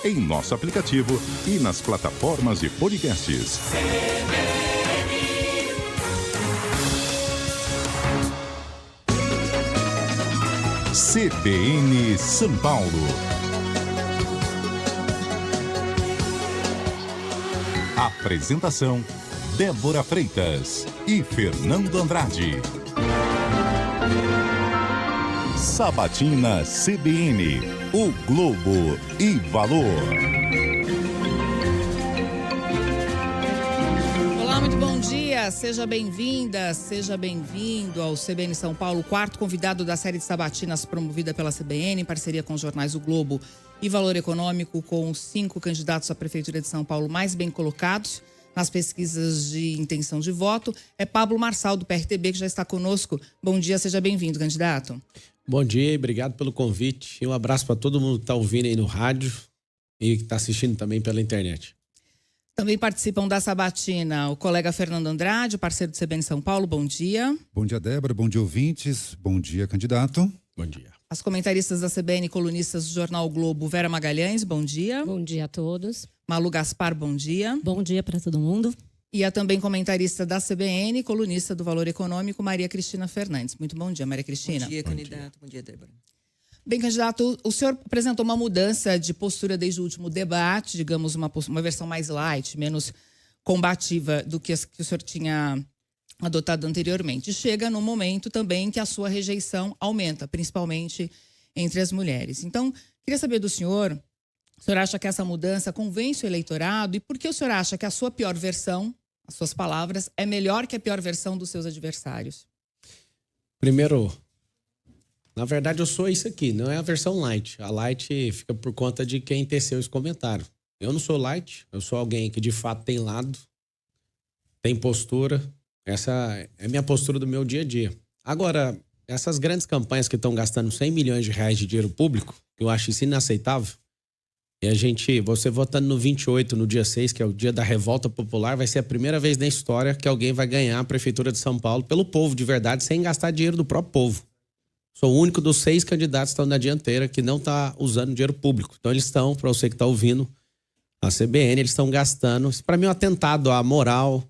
em nosso aplicativo e nas plataformas de podcasts. CBN São Paulo. Apresentação: Débora Freitas e Fernando Andrade. Sabatina CBN, o Globo e Valor. Olá, muito bom dia. Seja bem-vinda, seja bem-vindo ao CBN São Paulo, quarto convidado da série de sabatinas promovida pela CBN, em parceria com os jornais O Globo e Valor Econômico, com 5 candidatos à Prefeitura de São Paulo mais bem colocados nas pesquisas de intenção de voto. É Pablo Marçal, do PRTB, que já está conosco. Bom dia, seja bem-vindo, candidato. Bom dia e obrigado pelo convite. E um abraço para todo mundo que está ouvindo aí no rádio e que está assistindo também pela internet. Também participam da sabatina o colega Fernando Andrade, parceiro do CBN São Paulo. Bom dia. Bom dia, Débora. Bom dia, ouvintes. Bom dia, candidato. Bom dia. As comentaristas da CBN, colunistas do Jornal o Globo, Vera Magalhães, bom dia. Bom dia a todos. Malu Gaspar, bom dia. Bom dia para todo mundo. E a também comentarista da CBN, colunista do Valor Econômico, Maria Cristina Fernandes. Muito bom dia, Maria Cristina. Bom dia, candidato. Bom dia, Débora. Bem, candidato, o senhor apresentou uma mudança de postura desde o último debate, digamos, uma versão mais light, menos combativa do que o senhor tinha adotado anteriormente. Chega no momento também que a sua rejeição aumenta, principalmente entre as mulheres. Então, queria saber do senhor, o senhor acha que essa mudança convence o eleitorado e por que o senhor acha que a sua pior versão, as suas palavras, é melhor que a pior versão dos seus adversários? Primeiro, na verdade eu sou isso aqui, não é a versão light. A light fica por conta de quem teceu esse comentário. Eu não sou light, eu sou alguém que de fato tem lado, tem postura. Essa é a minha postura do meu dia a dia. Agora, essas grandes campanhas que estão gastando 100 milhões de reais de dinheiro público, eu acho isso inaceitável. E você votando no 28, no dia 6, que é o dia da revolta popular, vai ser a primeira vez na história que alguém vai ganhar a Prefeitura de São Paulo pelo povo de verdade, sem gastar dinheiro do próprio povo. Sou o único dos 6 candidatos que estão na dianteira que não está usando dinheiro público. Então eles estão, para você que está ouvindo a CBN, eles estão gastando, isso para mim é um atentado à moral,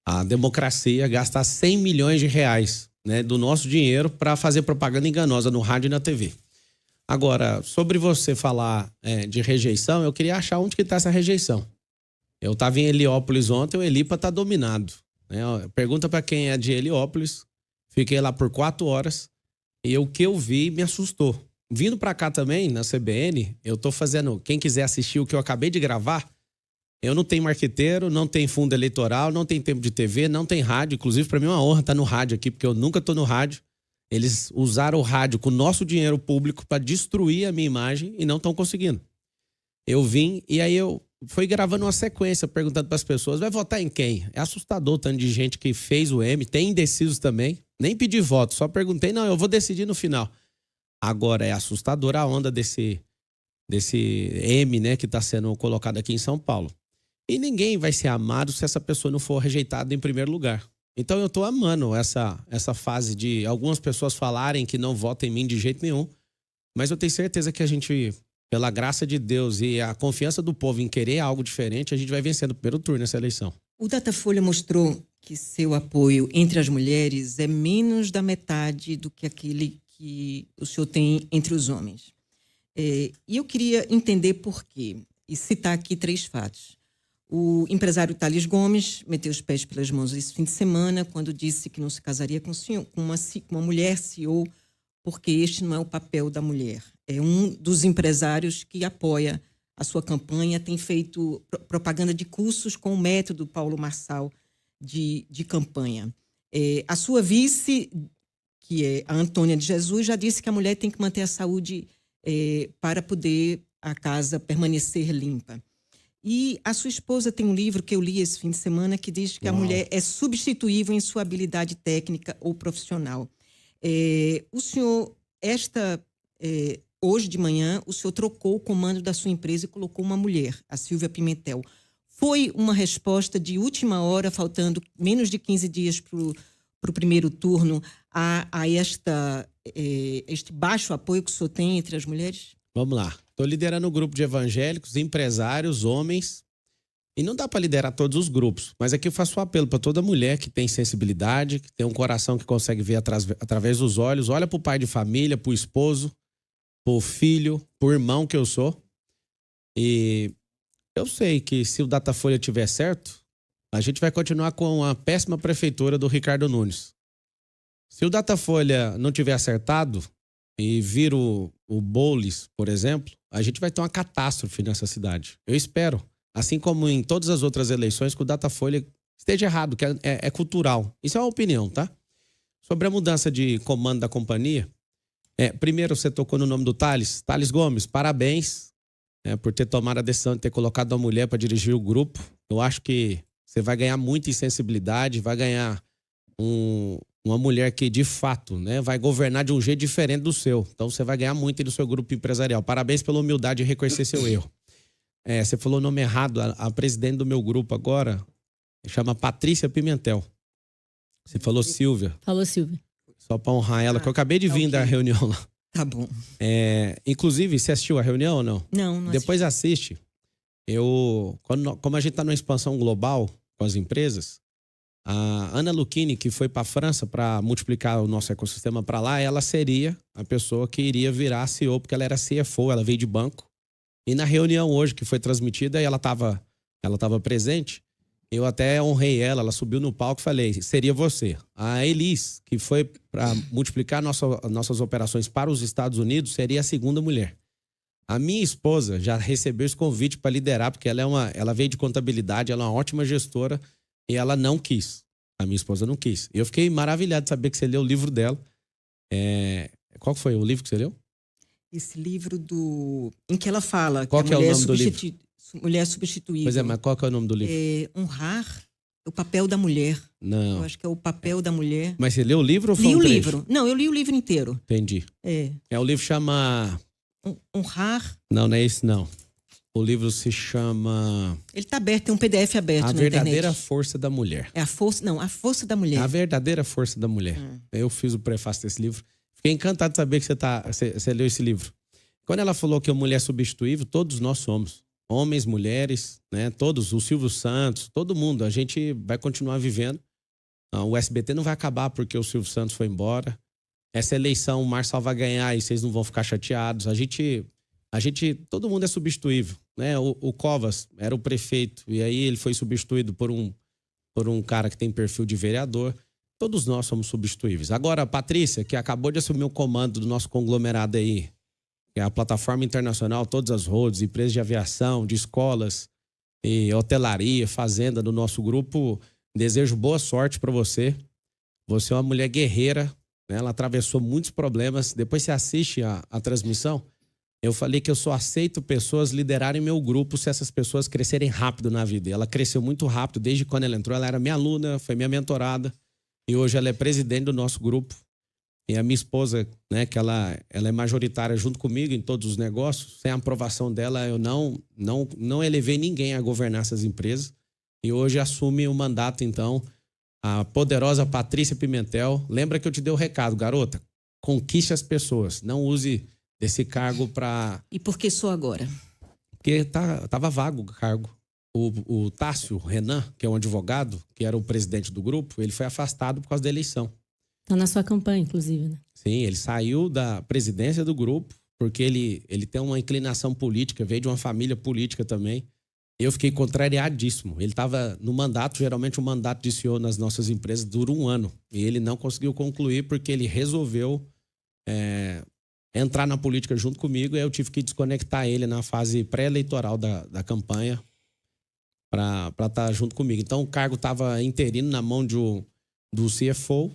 à democracia, gastar 100 milhões de reais, né, do nosso dinheiro para fazer propaganda enganosa no rádio e na TV. Agora, sobre você falar de rejeição, eu queria achar onde que está essa rejeição. Eu estava em Heliópolis ontem, o Helipa está dominado. Né? Pergunta para quem é de Heliópolis, fiquei lá por 4 horas e o que eu vi me assustou. Vindo para cá também, na CBN, eu estou fazendo, quem quiser assistir o que eu acabei de gravar, eu não tenho marqueteiro, não tenho fundo eleitoral, não tenho tempo de TV, não tenho rádio. Inclusive, para mim é uma honra estar no rádio aqui, porque eu nunca estou no rádio. Eles usaram o rádio com o nosso dinheiro público para destruir a minha imagem e não estão conseguindo. Eu vim e aí eu fui gravando uma sequência perguntando para as pessoas, vai votar em quem? É assustador o tanto de gente que fez o M, tem indecisos também. Nem pedi voto, só perguntei, não, eu vou decidir no final. Agora é assustadora a onda desse M, né, que está sendo colocado aqui em São Paulo. E ninguém vai ser amado se essa pessoa não for rejeitada em primeiro lugar. Então eu estou amando essa fase de algumas pessoas falarem que não votam em mim de jeito nenhum, mas eu tenho certeza que a gente, pela graça de Deus e a confiança do povo em querer algo diferente, a gente vai vencendo o primeiro turno nessa eleição. O Datafolha mostrou que seu apoio entre as mulheres é menos da metade do que aquele que o senhor tem entre os homens. E eu queria entender por quê e citar aqui 3 fatos. O empresário Thales Gomes meteu os pés pelas mãos esse fim de semana quando disse que não se casaria com uma mulher CEO, porque este não é o papel da mulher. É um dos empresários que apoia a sua campanha, tem feito propaganda de cursos com o método Paulo Marçal de campanha. A sua vice, que é a Antônia de Jesus, já disse que a mulher tem que manter a saúde para poder a casa permanecer limpa. E a sua esposa tem um livro que eu li esse fim de semana que diz que a mulher é substituível em sua habilidade técnica ou profissional. O senhor, hoje de manhã, o senhor trocou o comando da sua empresa e colocou uma mulher, a Silvia Pimentel. Foi uma resposta de última hora, faltando menos de 15 dias para o primeiro turno, a este baixo apoio que o senhor tem entre as mulheres? Vamos lá. Estou liderando um grupo de evangélicos, empresários, homens. E não dá para liderar todos os grupos. Mas aqui eu faço um apelo para toda mulher que tem sensibilidade, que tem um coração que consegue ver através dos olhos. Olha para o pai de família, para o esposo, para o filho, para o irmão que eu sou. E eu sei que se o Datafolha tiver certo, a gente vai continuar com a péssima prefeitura do Ricardo Nunes. Se o Datafolha não tiver acertado e vir o Boulos, por exemplo, a gente vai ter uma catástrofe nessa cidade. Eu espero, assim como em todas as outras eleições, que o Datafolha esteja errado, que é cultural. Isso é uma opinião, tá? Sobre a mudança de comando da companhia, primeiro você tocou no nome do Thales. Thales Gomes, parabéns por ter tomado a decisão de ter colocado uma mulher para dirigir o grupo. Eu acho que você vai ganhar muita insensibilidade, vai ganhar uma mulher que, de fato, vai governar de um jeito diferente do seu. Então, você vai ganhar muito aí no seu grupo empresarial. Parabéns pela humildade de reconhecer seu erro. Você falou o nome errado. A presidente do meu grupo agora chama Patrícia Pimentel. Você falou Silvia. Falou Silvia. Só para honrar ela, que eu acabei de vir da reunião lá. Tá bom. Inclusive, você assistiu a reunião ou não? Não Depois assiste. Como a gente está numa expansão global com as empresas, a Ana Lucchini, que foi para a França para multiplicar o nosso ecossistema para lá, ela seria a pessoa que iria virar CEO, porque ela era CFO, ela veio de banco. E na reunião hoje, que foi transmitida, ela estava presente. Eu até honrei ela subiu no palco e falei, seria você. A Elis, que foi para multiplicar nossas operações para os Estados Unidos, seria a segunda mulher. A minha esposa já recebeu esse convite para liderar, porque ela veio de contabilidade, ela é uma ótima gestora, e ela não quis. A minha esposa não quis. Eu fiquei maravilhado de saber que você leu o livro dela. Qual foi o livro que você leu? Esse livro em que ela fala qual que é o nome do livro? Mulher substituível. Pois mas qual que é o nome do livro? Honrar o papel da mulher. Não. Eu acho que é o papel da mulher. Mas você leu o livro ou foi li um trecho? Livro. Não, eu li o livro inteiro. Entendi. O livro chama... Honrar... Não é esse não. O livro se chama... Ele está aberto, tem um PDF aberto na internet. A Verdadeira Força da Mulher. A Força da Mulher. A Verdadeira Força da Mulher. Eu fiz o prefácio desse livro. Fiquei encantado de saber que você leu esse livro. Quando ela falou que a mulher substituível, todos nós somos. Homens, mulheres, todos, o Silvio Santos, todo mundo. A gente vai continuar vivendo. O SBT não vai acabar porque o Silvio Santos foi embora. Essa eleição, o Marçal vai ganhar e vocês não vão ficar chateados. Todo mundo é substituível. O Covas era o prefeito e aí ele foi substituído por um cara que tem perfil de vereador. Todos nós somos substituíveis. Agora, a Patrícia, que acabou de assumir o comando do nosso conglomerado aí, que é a plataforma internacional, todas as roads, empresas de aviação, de escolas, e hotelaria, fazenda do nosso grupo, desejo boa sorte para você. Você é uma mulher guerreira, ela atravessou muitos problemas. Depois você assiste a transmissão. Eu falei que eu só aceito pessoas liderarem meu grupo se essas pessoas crescerem rápido na vida. E ela cresceu muito rápido. Desde quando ela entrou, ela era minha aluna, foi minha mentorada. E hoje ela é presidente do nosso grupo. E a minha esposa, que ela é majoritária junto comigo em todos os negócios. Sem a aprovação dela, eu não elevei ninguém a governar essas empresas. E hoje assume o mandato, então, a poderosa Patrícia Pimentel. Lembra que eu te dei o recado, garota? Conquiste as pessoas. Não use desse cargo para... E por que só agora? Porque tava vago o cargo. O Tássio Renan, que é um advogado, que era o presidente do grupo, ele foi afastado por causa da eleição. Tá na sua campanha, inclusive, né? Sim, ele saiu da presidência do grupo, porque ele tem uma inclinação política, veio de uma família política também. Eu fiquei contrariadíssimo. Ele estava no mandato, geralmente o mandato de CEO nas nossas empresas dura 1 ano. E ele não conseguiu concluir porque ele resolveu entrar na política junto comigo, e eu tive que desconectar ele na fase pré-eleitoral da campanha para estar junto comigo. Então o cargo estava interino na mão do CFO,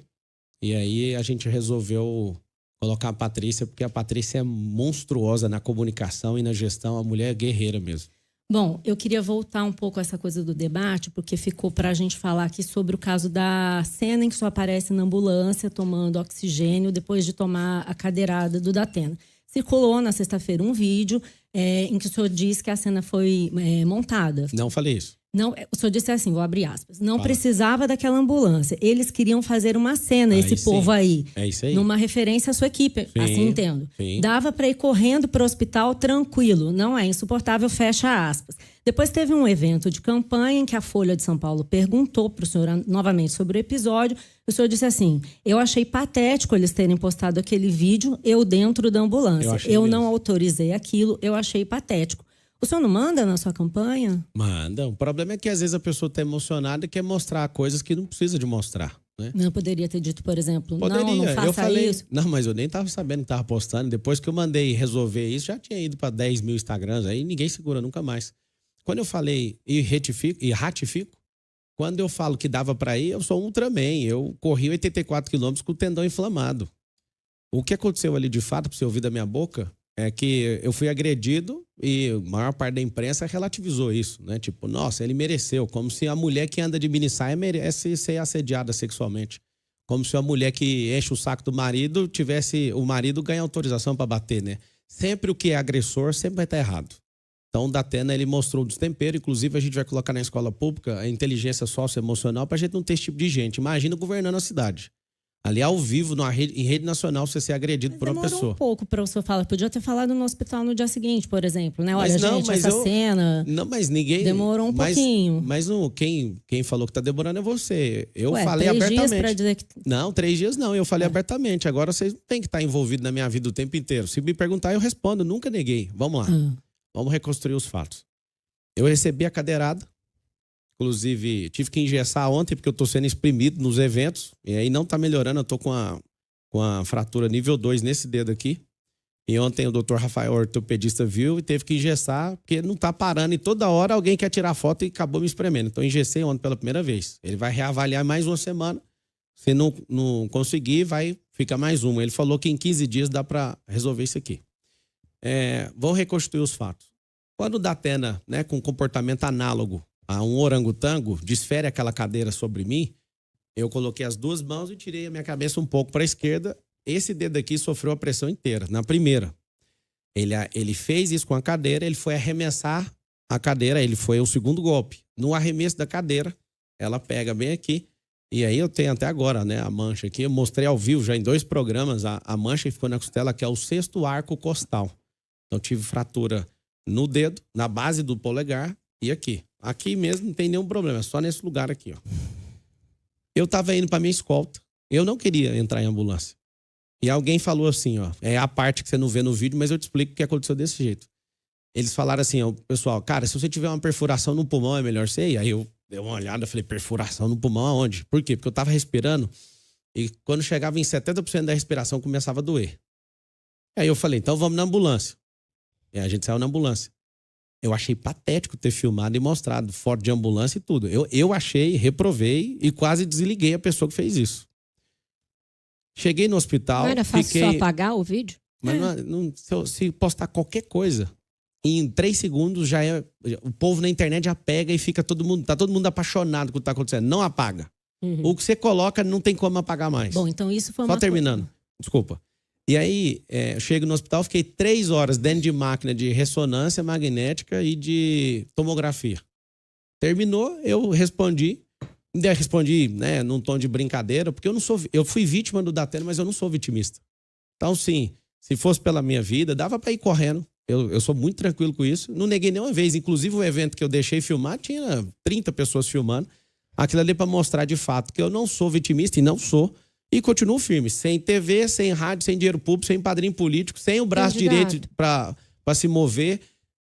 e aí a gente resolveu colocar a Patrícia, porque a Patrícia é monstruosa na comunicação e na gestão, a mulher é guerreira mesmo. Bom, eu queria voltar um pouco a essa coisa do debate, porque ficou para a gente falar aqui sobre o caso da cena em que só aparece na ambulância tomando oxigênio depois de tomar a cadeirada do Datena. circulou na sexta-feira um vídeo em que o senhor disse que a cena foi montada. Não falei isso. Não, o senhor disse assim, vou abrir aspas. Não precisava daquela ambulância. Eles queriam fazer uma cena, esse povo aí. É isso aí. Numa referência à sua equipe, Sim, assim entendo. sim. Dava para ir correndo para o hospital tranquilo. Não é insuportável, fecha aspas. Depois teve um evento de campanha em que a Folha de São Paulo perguntou para o senhor novamente sobre o episódio. O senhor disse assim, eu achei patético eles terem postado aquele vídeo, eu dentro da ambulância. Eu não autorizei aquilo, eu achei patético. O senhor não manda na sua campanha? Manda. O problema é que às vezes a pessoa está emocionada e quer mostrar coisas que não precisa de mostrar, né? Não poderia ter dito, por exemplo, Poderia. não faça eu falei, isso. Não, mas eu nem estava sabendo que estava postando. Depois que eu mandei resolver isso, já tinha ido para 10 mil Instagrams. Aí ninguém segura nunca mais. Quando eu falei e ratifico, quando eu falo que dava para ir, eu sou um Ultraman. Eu corri 84 quilômetros com o tendão inflamado. O que aconteceu ali de fato, para você ouvir da minha boca, é que eu fui agredido e a maior parte da imprensa relativizou isso, né? Tipo, nossa, ele mereceu. Como se a mulher que anda de minissaia merece ser assediada sexualmente. Como se a mulher que enche o saco do marido tivesse... O marido ganha autorização para bater, né? Sempre o que é agressor sempre vai estar errado. Então, o Datena, ele mostrou o destempero. Inclusive, a gente vai colocar na escola pública a inteligência socioemocional para a gente não ter esse tipo de gente. Imagina governando a cidade. Ali ao vivo, em rede nacional, você ser agredido por uma pessoa. Demorou um pouco para o senhor falar. Podia ter falado no hospital no dia seguinte, por exemplo, né? Olha, essa cena... Não, mas ninguém... Demorou um pouquinho. Mas quem falou que tá demorando é você. Eu falei 3 abertamente. dias pra dizer que... Não, 3 dias não. Eu falei abertamente. Agora vocês não têm que estar envolvidos na minha vida o tempo inteiro. Se me perguntar, eu respondo. Nunca neguei. Vamos lá. Vamos reconstruir os fatos. Eu recebi a cadeirada. Inclusive, tive que engessar ontem, porque eu tô sendo exprimido nos eventos. E aí não tá melhorando. Eu tô com a fratura nível 2 nesse dedo aqui. E ontem o doutor Rafael, ortopedista, viu e teve que engessar, porque não tá parando. E toda hora alguém quer tirar foto e acabou me espremendo. Então, engessei ontem pela primeira vez. Ele vai reavaliar mais uma semana. Se não conseguir, vai ficar mais uma. Ele falou que em 15 dias dá para resolver isso aqui. Vão reconstruir os fatos. Quando o Datena, né, com comportamento análogo a um orangotango, desfere aquela cadeira sobre mim, eu coloquei as 2 mãos e tirei a minha cabeça um pouco para a esquerda. Esse dedo aqui sofreu a pressão inteira, na primeira. Ele fez isso com a cadeira, ele foi arremessar a cadeira, ele foi o segundo golpe. No arremesso da cadeira, ela pega bem aqui, e aí eu tenho até agora, né, a mancha aqui. Eu mostrei ao vivo já em 2 programas a mancha que ficou na costela, que é o 6º arco costal. Então tive fratura no dedo, na base do polegar e aqui. Aqui mesmo não tem nenhum problema, é só nesse lugar aqui, ó. Eu tava indo pra minha escolta. Eu não queria entrar em ambulância. E alguém falou assim, ó, é a parte que você não vê no vídeo, mas eu te explico o que aconteceu desse jeito. Eles falaram assim, ó, pessoal, cara, se você tiver uma perfuração no pulmão é melhor você ir. Aí eu dei uma olhada, falei, perfuração no pulmão aonde? Por quê? Porque eu tava respirando e quando chegava em 70% da respiração começava a doer. Aí eu falei, então vamos na ambulância. E a gente saiu na ambulância. Eu achei patético ter filmado e mostrado foto de ambulância e tudo. Eu achei, reprovei e quase desliguei a pessoa que fez isso. Cheguei no hospital... Não era fácil só apagar o vídeo? Mas se postar qualquer coisa, em 3 segundos já é... O povo na internet já pega e fica todo mundo... Tá todo mundo apaixonado com o que tá acontecendo. Não apaga. O que você coloca não tem como apagar mais. Bom, então isso foi uma... Só terminando. Desculpa. E aí, eu chego no hospital, fiquei 3 horas dentro de máquina de ressonância magnética e de tomografia. Terminou, eu respondi, né, num tom de brincadeira, porque eu fui vítima do Datena, mas eu não sou vitimista. Então, sim, se fosse pela minha vida, dava para ir correndo. Eu sou muito tranquilo com isso. Não neguei nenhuma vez. Inclusive, o evento que eu deixei filmar, tinha 30 pessoas filmando. Aquilo ali para mostrar de fato que eu não sou vitimista e não sou. E continuo firme, sem TV, sem rádio, sem dinheiro público, sem padrinho político, sem o braço direito para se mover,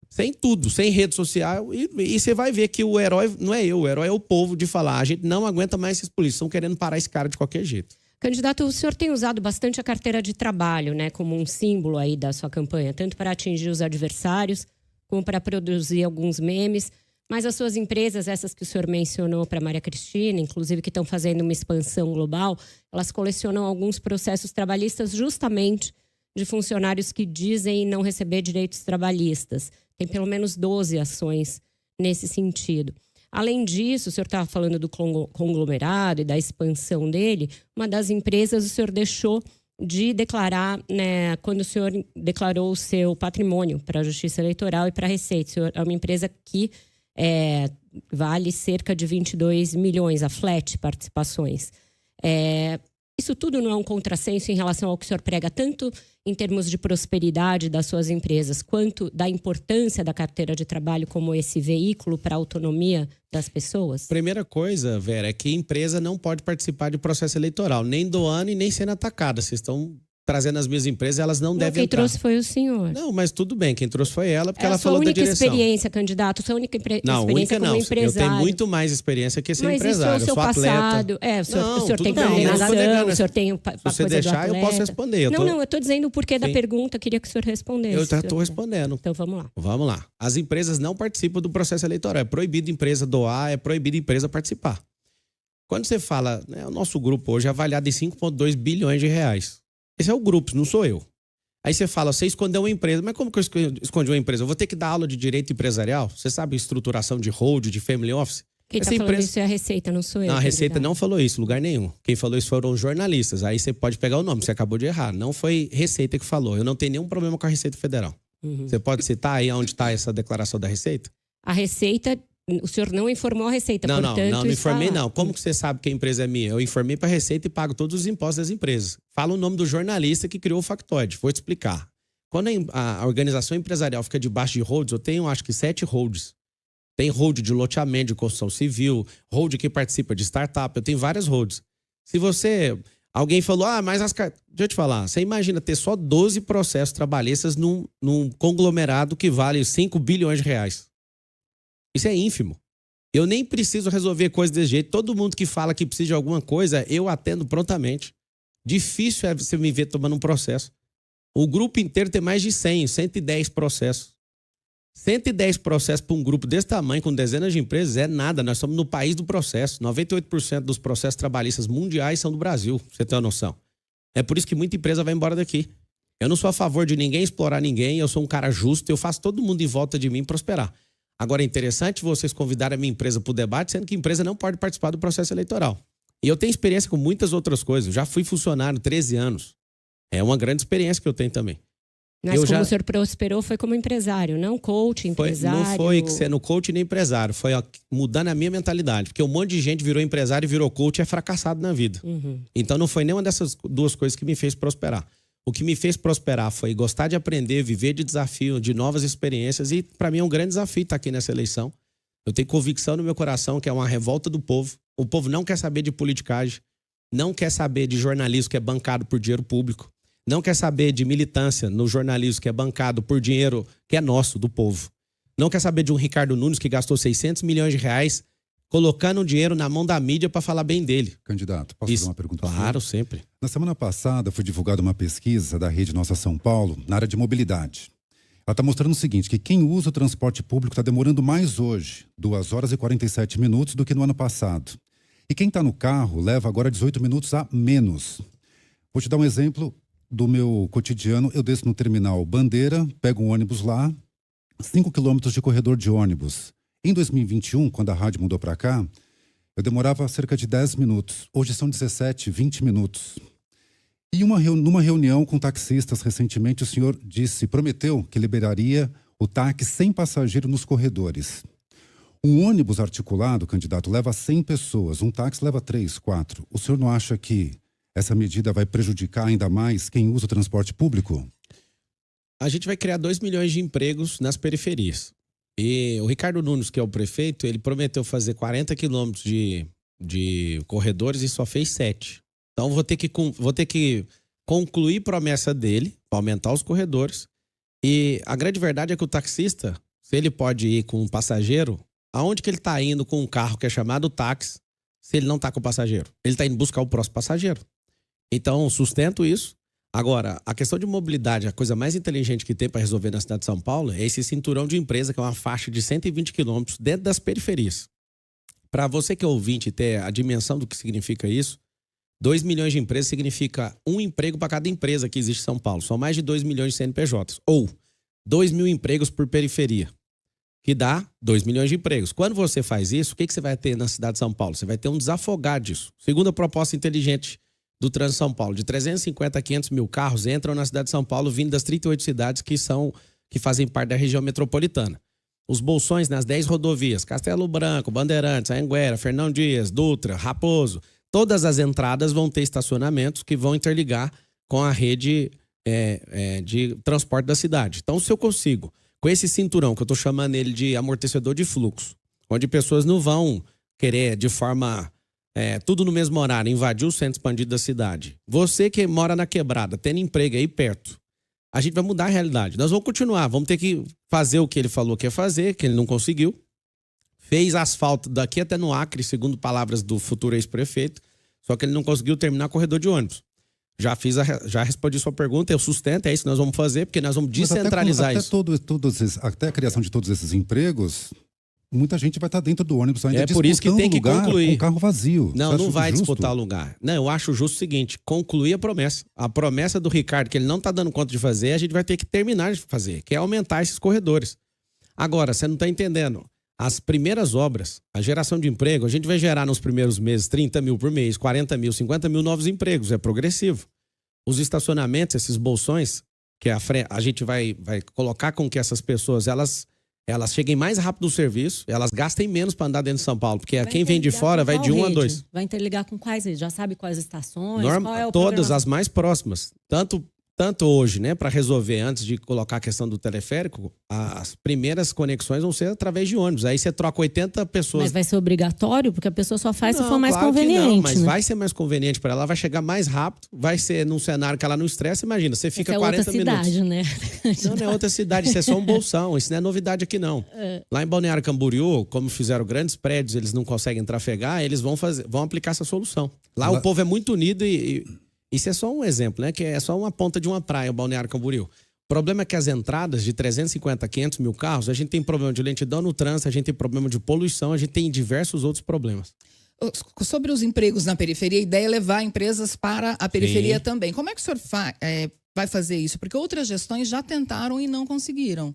sem tudo, sem rede social. E você vai ver que o herói não é eu, o herói é o povo de falar. A gente não aguenta mais esses polícias, estão querendo parar esse cara de qualquer jeito. Candidato, o senhor tem usado bastante a carteira de trabalho, né, como um símbolo aí da sua campanha, tanto para atingir os adversários, como para produzir alguns memes. Mas as suas empresas, essas que o senhor mencionou para Maria Cristina, inclusive que estão fazendo uma expansão global, elas colecionam alguns processos trabalhistas justamente de funcionários que dizem não receber direitos trabalhistas. Tem pelo menos 12 ações nesse sentido. Além disso, o senhor estava falando do conglomerado e da expansão dele. Uma das empresas o senhor deixou de declarar, né, quando o senhor declarou o seu patrimônio para a Justiça Eleitoral e para a Receita. O senhor é uma empresa que vale cerca de 22 milhões, a Flat Participações. Isso tudo não é um contrassenso em relação ao que o senhor prega, tanto em termos de prosperidade das suas empresas, quanto da importância da carteira de trabalho como esse veículo para a autonomia das pessoas? Primeira coisa, Vera, é que a empresa não pode participar de processo eleitoral, nem do ano e nem sendo atacada. Vocês estão trazendo as minhas empresas, elas não devem entrar. Quem trouxe foi o senhor. Não, mas tudo bem, quem trouxe foi ela, porque ela sua falou da única direção. Experiência, candidato, sua única Não, experiência única como não. empresário. Eu tenho muito mais experiência que ser mas empresário. Isso é o seu eu sou passado. atleta. O senhor, Não, o senhor tem tudo bem, eu não tô coordenação, negando. o senhor tem a Se coisa você do deixar, eu atleta. posso responder. Não, eu estou dizendo o porquê da Sim. pergunta, queria que o senhor respondesse. Eu já estou respondendo. Então vamos lá. Vamos lá. As empresas não participam do processo eleitoral. É proibido a empresa doar, é proibido a empresa participar. Quando você fala, né, o nosso grupo hoje é avaliado em 5,2 bilhões de reais. Esse é o grupo, não sou eu. Aí você fala, você escondeu uma empresa. Mas como que eu escondi uma empresa? Eu vou ter que dar aula de direito empresarial? Você sabe estruturação de hold, de family office? Quem está falando isso é a Receita, não sou eu. Não, a Receita não falou isso, lugar nenhum. Quem falou isso foram jornalistas. Aí você pode pegar o nome, você acabou de errar. Não foi Receita que falou. Eu não tenho nenhum problema com a Receita Federal. Você pode citar aí onde está essa declaração da Receita? A Receita, o senhor não informou a Receita, portanto... Não informei não. Como que você sabe que a empresa é minha? Eu informei para a Receita e pago todos os impostos das empresas. Fala o nome do jornalista que criou o factoide. Vou te explicar. Quando a organização empresarial fica debaixo de holds, eu tenho acho que 7 holds. Tem hold de loteamento, de construção civil, hold que participa de startup, eu tenho várias holds. Se você... Alguém falou, mas as cartas... Deixa eu te falar, você imagina ter só 12 processos trabalhistas num conglomerado que vale 5 bilhões de reais. Isso é ínfimo. Eu nem preciso resolver coisas desse jeito. Todo mundo que fala que precisa de alguma coisa, eu atendo prontamente. Difícil é você me ver tomando um processo. O grupo inteiro tem mais de 110 processos. 110 processos para um grupo desse tamanho, com dezenas de empresas, é nada. Nós estamos no país do processo. 98% dos processos trabalhistas mundiais são do Brasil, pra você ter uma noção. É por isso que muita empresa vai embora daqui. Eu não sou a favor de ninguém explorar ninguém, eu sou um cara justo, eu faço todo mundo em volta de mim prosperar. Agora é interessante vocês convidarem a minha empresa para o debate, sendo que a empresa não pode participar do processo eleitoral. E eu tenho experiência com muitas outras coisas. Já fui funcionário 13 anos. É uma grande experiência que eu tenho também. Mas o senhor prosperou foi como empresário, não coach, empresário. Não foi sendo coach nem empresário, foi mudando a minha mentalidade. Porque um monte de gente virou empresário e virou coach e é fracassado na vida. Então não foi nenhuma dessas duas coisas que me fez prosperar. O que me fez prosperar foi gostar de aprender, viver de desafio, de novas experiências. E para mim é um grande desafio estar aqui nessa eleição. Eu tenho convicção no meu coração que é uma revolta do povo. O povo não quer saber de politicagem, não quer saber de jornalismo que é bancado por dinheiro público. Não quer saber de militância no jornalismo que é bancado por dinheiro que é nosso, do povo. Não quer saber de um Ricardo Nunes que gastou 600 milhões de reais colocando o dinheiro na mão da mídia para falar bem dele. Candidato, posso fazer uma pergunta? Claro, sempre. Na semana passada foi divulgada uma pesquisa da Rede Nossa São Paulo na área de mobilidade. Ela está mostrando o seguinte, que quem usa o transporte público está demorando mais hoje, 2 horas e 47 minutos, do que no ano passado. E quem está no carro leva agora 18 minutos a menos. Vou te dar um exemplo do meu cotidiano. Eu desço no terminal Bandeira, pego um ônibus lá, 5 quilômetros de corredor de ônibus. Em 2021, quando a rádio mudou para cá, eu demorava cerca de 10 minutos. Hoje são 17, 20 minutos. E numa reunião com taxistas recentemente, o senhor prometeu que liberaria o táxi sem passageiro nos corredores. Um ônibus articulado, candidato, leva 100 pessoas. Um táxi leva 3, 4. O senhor não acha que essa medida vai prejudicar ainda mais quem usa o transporte público? A gente vai criar 2 milhões de empregos nas periferias. E o Ricardo Nunes, que é o prefeito, ele prometeu fazer 40 quilômetros de corredores e só fez 7. Então vou ter que concluir promessa dele para aumentar os corredores. E a grande verdade é que o taxista, se ele pode ir com um passageiro, aonde que ele está indo com um carro que é chamado táxi, se ele não está com o passageiro? Ele está indo buscar o próximo passageiro. Então, sustento isso. Agora, a questão de mobilidade, a coisa mais inteligente que tem para resolver na cidade de São Paulo é esse cinturão de empresa, que é uma faixa de 120 quilômetros dentro das periferias. Para você que é ouvinte ter a dimensão do que significa isso, 2 milhões de empresas significa um emprego para cada empresa que existe em São Paulo. São mais de 2 milhões de CNPJs. Ou 2 mil empregos por periferia, que dá 2 milhões de empregos. Quando você faz isso, o que você vai ter na cidade de São Paulo? Você vai ter um desafogar disso. Segunda proposta inteligente do Trânsito São Paulo. De 350 a 500 mil carros entram na cidade de São Paulo, vindo das 38 cidades que fazem parte da região metropolitana. Os bolsões nas 10 rodovias, Castelo Branco, Bandeirantes, Anhanguera, Fernão Dias, Dutra, Raposo, todas as entradas vão ter estacionamentos que vão interligar com a rede de transporte da cidade. Então, se eu consigo, com esse cinturão, que eu estou chamando ele de amortecedor de fluxo, onde pessoas não vão querer, de forma tudo no mesmo horário, invadir o centro expandido da cidade. Você que mora na quebrada, tendo emprego aí perto, a gente vai mudar a realidade. Nós vamos continuar, vamos ter que fazer o que ele falou que ia fazer, que ele não conseguiu. Fez asfalto daqui até no Acre, segundo palavras do futuro ex-prefeito, só que ele não conseguiu terminar corredor de ônibus. Já respondi sua pergunta, eu sustento, é isso que nós vamos fazer, porque nós vamos descentralizar isso. Até a criação de todos esses empregos, muita gente vai estar dentro do ônibus ainda disputando por isso que tem que concluir. Com o carro vazio. Não vai disputar o lugar. Não, eu acho justo o seguinte, concluir a promessa. A promessa do Ricardo, que ele não está dando conta de fazer, a gente vai ter que terminar de fazer, que é aumentar esses corredores. Agora, você não está entendendo. As primeiras obras, a geração de emprego, a gente vai gerar nos primeiros meses 30 mil por mês, 40 mil, 50 mil novos empregos. É progressivo. Os estacionamentos, esses bolsões, que a gente vai colocar com que essas pessoas, elas cheguem mais rápido no serviço, elas gastem menos para andar dentro de São Paulo, porque quem vem de fora vai de 1 a 2. Vai interligar com quais? Já sabe quais estações? Todas as mais próximas. Tanto hoje, né, para resolver, antes de colocar a questão do teleférico, as primeiras conexões vão ser através de ônibus. Aí você troca 80 pessoas. Mas vai ser obrigatório? Porque a pessoa só faz se for mais claro conveniente. Não, mas né? vai ser mais conveniente para ela, vai chegar mais rápido, vai ser num cenário que ela não estressa. Imagina, você fica 40 minutos. É outra cidade, né? Não é outra cidade, isso é só um bolsão, isso não é novidade aqui não. Lá em Balneário Camboriú, como fizeram grandes prédios, eles não conseguem trafegar, eles vão aplicar essa solução. Lá o povo é muito unido e isso é só um exemplo, né? Que é só uma ponta de uma praia, o Balneário Camboriú. O problema é que as entradas de 350 a 500 mil carros, a gente tem problema de lentidão no trânsito, a gente tem problema de poluição, a gente tem diversos outros problemas. Sobre os empregos na periferia, a ideia é levar empresas para a periferia também. Como é que o senhor vai fazer isso? Porque outras gestões já tentaram e não conseguiram.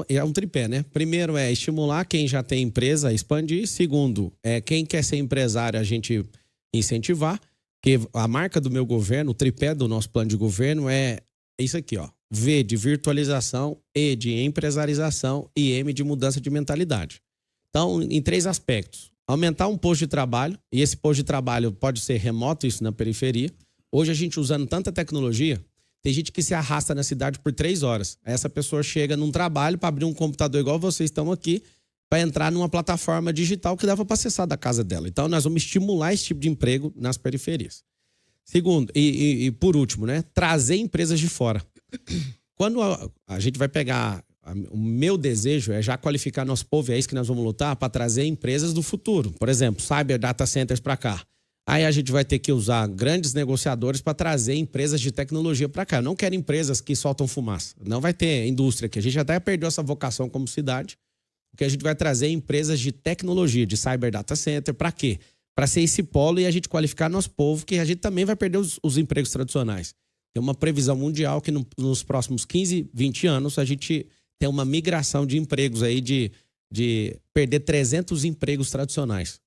É um tripé, né? Primeiro é estimular quem já tem empresa a expandir. Segundo, quem quer ser empresário, a gente incentivar. Que a marca do meu governo, o tripé do nosso plano de governo é isso aqui, ó. V de virtualização, E de empresarização e M de mudança de mentalidade. Então, em 3 aspectos. Aumentar um posto de trabalho, e esse posto de trabalho pode ser remoto, isso na periferia. Hoje a gente usando tanta tecnologia, tem gente que se arrasta na cidade por 3 horas. Essa pessoa chega num trabalho para abrir um computador igual vocês estão aqui, para entrar numa plataforma digital que dava para acessar da casa dela. Então, nós vamos estimular esse tipo de emprego nas periferias. Segundo, e por último, né, trazer empresas de fora. Quando a gente vai pegar... O meu desejo é já qualificar nosso povo, e é isso que nós vamos lutar, para trazer empresas do futuro. Por exemplo, Cyber Data Centers para cá. Aí a gente vai ter que usar grandes negociadores para trazer empresas de tecnologia para cá. Eu não quero empresas que soltam fumaça. Não vai ter indústria aqui. A gente até perdeu essa vocação como cidade. Porque a gente vai trazer empresas de tecnologia, de Cyber Data Center, para quê? Para ser esse polo e a gente qualificar nosso povo, que a gente também vai perder os empregos tradicionais. Tem uma previsão mundial que nos próximos 15, 20 anos a gente tem uma migração de empregos aí de perder 300 empregos tradicionais.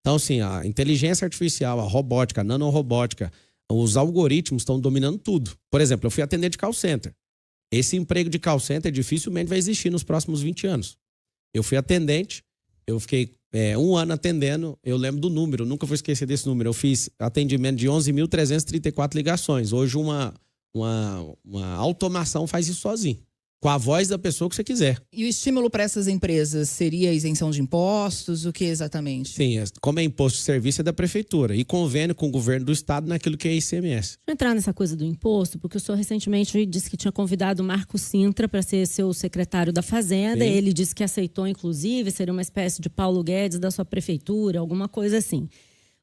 Então, assim, a inteligência artificial, a robótica, a nanorobótica, os algoritmos estão dominando tudo. Por exemplo, eu fui atendente de call center. Esse emprego de call center dificilmente vai existir nos próximos 20 anos. Eu fui atendente, eu fiquei 1 ano atendendo, eu lembro do número, nunca vou esquecer desse número. Eu fiz atendimento de 11.334 ligações. Hoje uma automação faz isso sozinho, com a voz da pessoa que você quiser. E o estímulo para essas empresas seria a isenção de impostos? O que exatamente? Sim, como é imposto de serviço é da prefeitura e convênio com o governo do estado naquilo que é ICMS. Deixa eu entrar nessa coisa do imposto, porque o senhor recentemente disse que tinha convidado o Marco Sintra para ser seu secretário da Fazenda. Sim. Ele disse que aceitou, inclusive, seria uma espécie de Paulo Guedes da sua prefeitura, alguma coisa assim.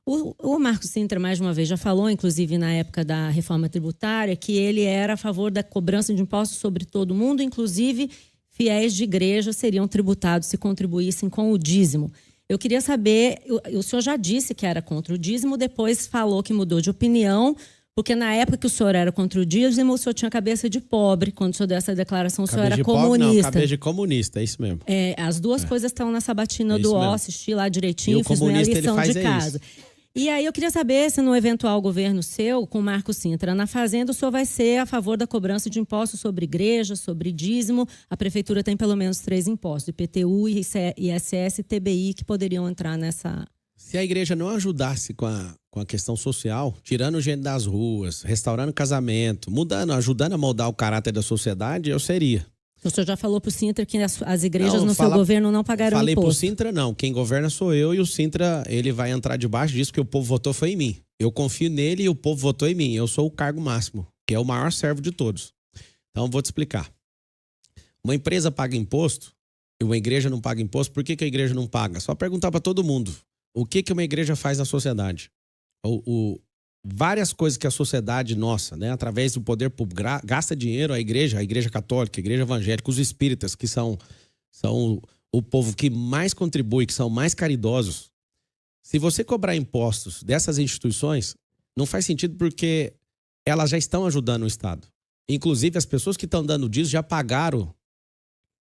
O Marco Sintra, mais uma vez, já falou, inclusive na época da reforma tributária, que ele era a favor da cobrança de impostos sobre todo mundo, inclusive fiéis de igreja seriam tributados se contribuíssem com o dízimo. Eu queria saber, o senhor já disse que era contra o dízimo, depois falou que mudou de opinião, porque na época que o senhor era contra o dízimo, o senhor tinha cabeça de pobre. Quando o senhor deu essa declaração, o senhor era comunista. Não, cabeça de comunista, é isso mesmo. As duas coisas estão na sabatina do O, assisti lá direitinho, e fiz minha lição de casa. E aí eu queria saber se no eventual governo seu, com Marco Sintra na Fazenda, o senhor vai ser a favor da cobrança de impostos sobre igreja, sobre dízimo. A prefeitura tem pelo menos 3 impostos, IPTU, ISS e TBI, que poderiam entrar nessa... Se a igreja não ajudasse com a questão social, tirando gente das ruas, restaurando casamento, ajudando a moldar o caráter da sociedade, eu seria. O senhor já falou para o Sintra que as igrejas no seu governo não pagaram imposto. Falei para o Sintra não. Quem governa sou eu e o Sintra ele vai entrar debaixo disso porque o povo votou foi em mim. Eu confio nele e o povo votou em mim. Eu sou o cargo máximo, que é o maior servo de todos. Então, vou te explicar. Uma empresa paga imposto e uma igreja não paga imposto. Por que a igreja não paga? Só perguntar para todo mundo. O que uma igreja faz na sociedade? Várias coisas que a sociedade nossa, né, através do poder público, gasta dinheiro, a igreja católica, a igreja evangélica, os espíritas, que são o povo que mais contribui, que são mais caridosos. Se você cobrar impostos dessas instituições, não faz sentido porque elas já estão ajudando o Estado. Inclusive, as pessoas que estão dando dízimo já pagaram.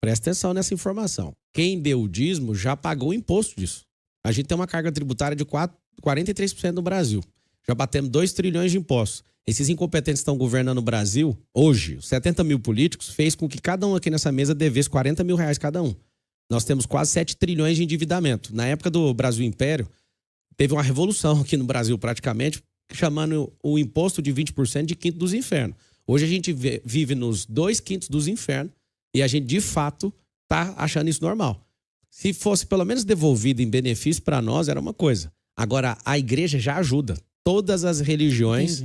Presta atenção nessa informação. Quem deu o dízimo já pagou o imposto disso. A gente tem uma carga tributária de 43% no Brasil. Já batemos 2 trilhões de impostos. Esses incompetentes estão governando o Brasil, hoje, 70 mil políticos, fez com que cada um aqui nessa mesa devesse 40 mil reais cada um. Nós temos quase 7 trilhões de endividamento. Na época do Brasil Império, teve uma revolução aqui no Brasil praticamente, chamando o imposto de 20% de quinto dos infernos. Hoje a gente vive nos 2/5 dos infernos e a gente, de fato, está achando isso normal. Se fosse pelo menos devolvido em benefício para nós, era uma coisa. Agora, a igreja já ajuda. Todas as religiões,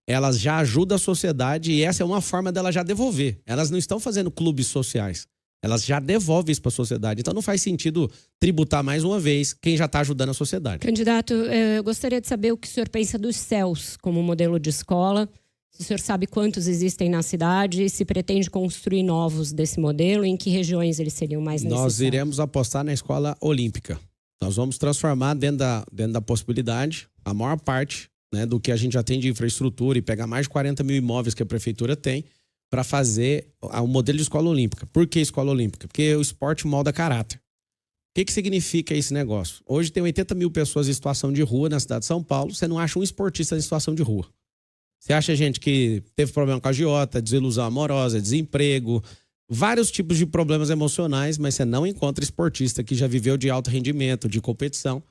elas já ajudam a sociedade e essa é uma forma dela já devolver. Elas não estão fazendo clubes sociais. Elas já devolvem isso para a sociedade. Então não faz sentido tributar mais uma vez quem já está ajudando a sociedade. Candidato, eu gostaria de saber o que o senhor pensa dos CELs como modelo de escola. Se o senhor sabe quantos existem na cidade e se pretende construir novos desse modelo, em que regiões eles seriam mais necessários? Nós iremos apostar na escola olímpica. Nós vamos transformar dentro da possibilidade a maior parte, né, do que a gente já tem de infraestrutura e pegar mais de 40 mil imóveis que a prefeitura tem para fazer o modelo de escola olímpica. Por que escola olímpica? Porque o esporte molda caráter. O que significa esse negócio? Hoje tem 80 mil pessoas em situação de rua na cidade de São Paulo. Você não acha um esportista em situação de rua. Você acha gente que teve problema com a agiota, desilusão amorosa, desemprego, vários tipos de problemas emocionais, mas você não encontra esportista que já viveu de alto rendimento, de competição.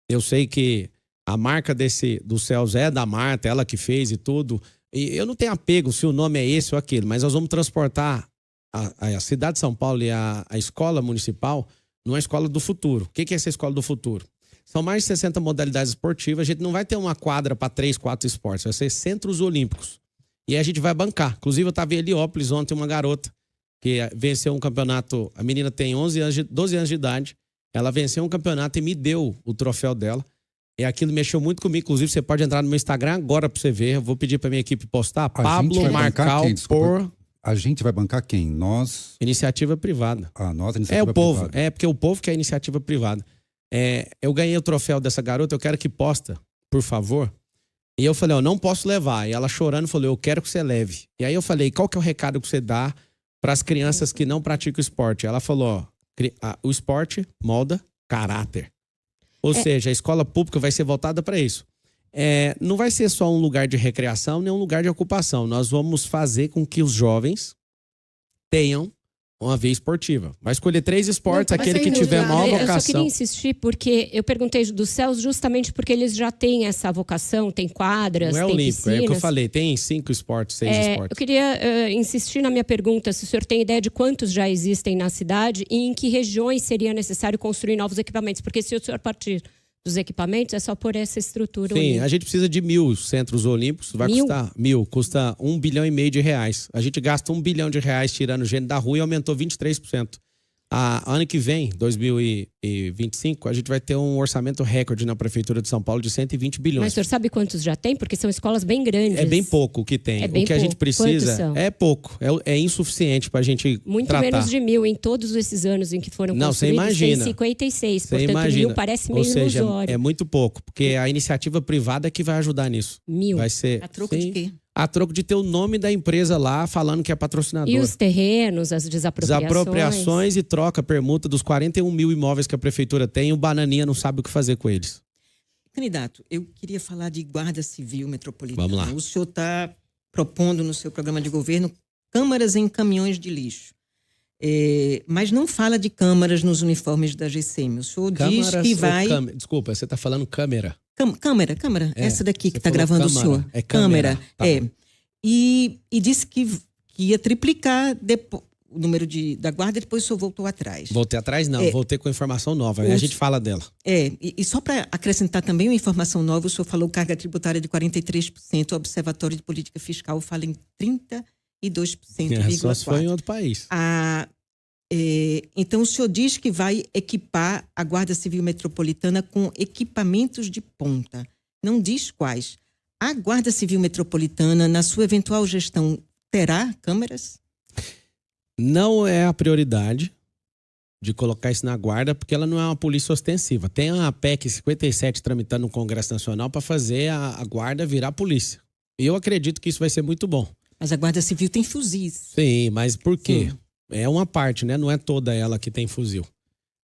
Eu sei que a marca dos CELs é da Marta, ela que fez e tudo. E eu não tenho apego se o nome é esse ou aquele, mas nós vamos transportar a cidade de São Paulo e a escola municipal numa escola do futuro. O que é essa escola do futuro? São mais de 60 modalidades esportivas. A gente não vai ter uma quadra para 3, 4 esportes. Vai ser centros olímpicos. E a gente vai bancar. Inclusive, eu estava em Heliópolis ontem, uma garota que venceu um campeonato. A menina tem 12 anos de idade. Ela venceu um campeonato e me deu o troféu dela. E aquilo mexeu muito comigo. Inclusive, você pode entrar no meu Instagram agora para você ver. Eu vou pedir para minha equipe postar. Pablo Marcal por... A gente vai bancar quem? Nós? Iniciativa privada. Nós, iniciativa privada. É o povo. Privada. É porque o povo quer iniciativa privada. Eu ganhei o troféu dessa garota. Eu quero que posta, por favor. E eu falei, não posso levar. E ela chorando falou, eu quero que você leve. E aí eu falei, qual que é o recado que você dá para as crianças que não praticam esporte? Ela falou, o esporte molda caráter. Ou seja, a escola pública vai ser voltada para isso. Não vai ser só um lugar de recreação, nem um lugar de ocupação. Nós vamos fazer com que os jovens tenham uma veia esportiva. Vai escolher 3 esportes, aquele que tiver maior vocação. Eu só queria insistir, porque eu perguntei dos CELs justamente porque eles já têm essa vocação, tem quadras, tem olímpico, piscinas. É o que eu falei, tem 5 esportes, 6 esportes. Eu queria insistir na minha pergunta, se o senhor tem ideia de quantos já existem na cidade e em que regiões seria necessário construir novos equipamentos, porque se o senhor partir dos equipamentos, é só por essa estrutura. Sim, olímpica. A gente precisa de 1.000 centros olímpicos. Vai custar 1.000, custa R$1,5 bilhão de reais. A gente gasta R$1 bilhão tirando gente da rua e aumentou 23%. Ano que vem, 2025, a gente vai ter um orçamento recorde na Prefeitura de São Paulo de 120 bilhões. Mas o senhor sabe quantos já tem? Porque são escolas bem grandes. É bem pouco o que tem. O que a gente precisa é pouco. É insuficiente para a gente muito tratar. Menos de 1.000 em todos esses anos em que foram construídos. Não, você imagina. Tem 56. Você portanto, imagina. 1.000 parece meio ilusório. ilusório. É muito pouco, porque a iniciativa privada é que vai ajudar nisso. 1.000. Vai ser... A troco de quê? A troco de ter o nome da empresa lá falando que é patrocinador. E os terrenos, as desapropriações. Desapropriações e troca, permuta dos 41 mil imóveis que a prefeitura tem, o Bananinha não sabe o que fazer com eles. Candidato, eu queria falar de Guarda Civil Metropolitana. Vamos lá. O senhor está propondo no seu programa de governo câmaras em caminhões de lixo. Mas não fala de câmaras nos uniformes da GCM. O senhor diz que vai... Desculpa, você está falando câmera. Câmera. Essa daqui que está gravando câmara. o senhor. É câmera. Tá. E disse que ia triplicar o número da guarda e depois o senhor voltou atrás. Voltei atrás? Não, voltei com informação nova. Aí a gente fala dela. E só para acrescentar também uma informação nova, o senhor falou carga tributária de 43%, o Observatório de Política Fiscal fala em 32%. Só se foi em outro país. Então, o senhor diz que vai equipar a Guarda Civil Metropolitana com equipamentos de ponta. Não diz quais. A Guarda Civil Metropolitana, na sua eventual gestão, terá câmeras? Não é a prioridade de colocar isso na guarda, porque ela não é uma polícia ostensiva. Tem a PEC 57 tramitando no Congresso Nacional para fazer a guarda virar polícia. E eu acredito que isso vai ser muito bom. Mas a Guarda Civil tem fuzis. Sim, mas por quê? Sim. É uma parte, né? Não é toda ela que tem fuzil.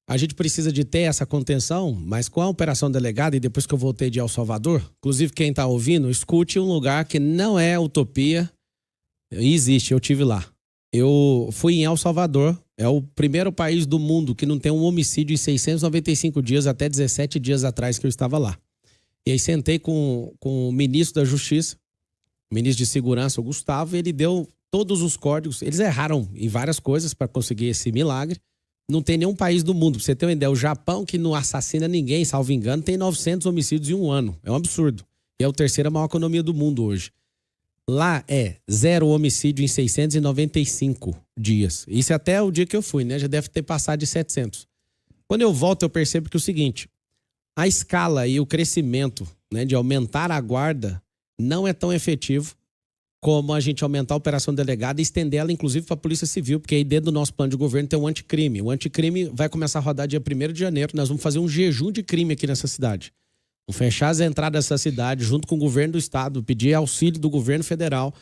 A gente precisa de ter essa contenção, mas com a Operação Delegada, e depois que eu voltei de El Salvador, inclusive quem está ouvindo, escute um lugar que não é utopia e existe, eu tive lá. Eu fui em El Salvador, é o primeiro país do mundo que não tem um homicídio em 695 dias, até 17 dias atrás que eu estava lá. E aí sentei com o ministro da Justiça, o ministro de Segurança, o Gustavo, e ele deu todos os códigos. Eles erraram em várias coisas para conseguir esse milagre. Não tem nenhum país do mundo. Pra você ter uma ideia, o Japão, que não assassina ninguém, salvo engano, tem 900 homicídios em um ano. É um absurdo. E é a terceira maior economia do mundo hoje. Lá é 0 homicídio em 695 dias. Isso é até o dia que eu fui, né? Já deve ter passado de 700. Quando eu volto, eu percebo que é o seguinte, a escala e o crescimento, né, de aumentar a guarda não é tão efetivo como a gente aumentar a operação delegada e estender ela, inclusive, para a Polícia Civil, porque aí dentro do nosso plano de governo tem um anticrime. O anticrime vai começar a rodar dia 1º de janeiro. Nós vamos fazer um jejum de crime aqui nessa cidade. Vamos fechar as entradas dessa cidade junto com o governo do estado, pedir auxílio do governo federal.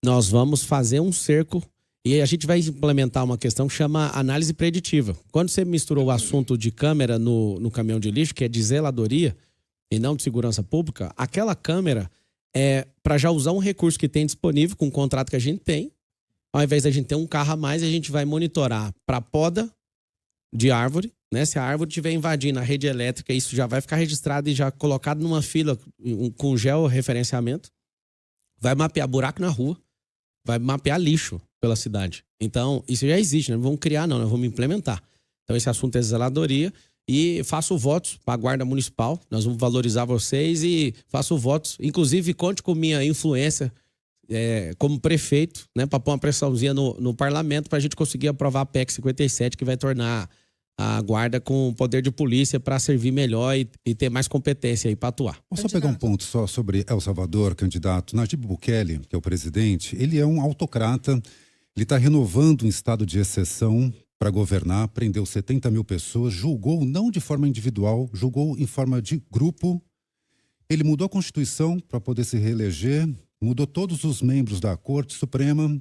Nós vamos fazer um cerco e a gente vai implementar uma questão que chama análise preditiva. Quando você misturou o assunto de câmera no caminhão de lixo, que é de zeladoria e não de segurança pública, aquela câmera é para já usar um recurso que tem disponível com o contrato que a gente tem. Ao invés da gente ter um carro a mais, a gente vai monitorar para poda de árvore, né? Se a árvore estiver invadindo a rede elétrica, isso já vai ficar registrado e já colocado numa fila com georreferenciamento. Vai mapear buraco na rua, vai mapear lixo pela cidade. Então, isso já existe, né? Não vamos criar, não, nós vamos implementar. Então, esse assunto é zeladoria. E faço votos para a Guarda Municipal. Nós vamos valorizar vocês e faço votos. Inclusive, conte com minha influência como prefeito, né, para pôr uma pressãozinha no parlamento para a gente conseguir aprovar a PEC 57, que vai tornar a Guarda com poder de polícia para servir melhor e ter mais competência aí para atuar. Vou só pegar um ponto só sobre El Salvador, candidato. Nayib Bukele, que é o presidente, ele é um autocrata. Ele está renovando um estado de exceção para governar, prendeu 70 mil pessoas, julgou não de forma individual, julgou em forma de grupo. Ele mudou a Constituição para poder se reeleger, mudou todos os membros da Corte Suprema,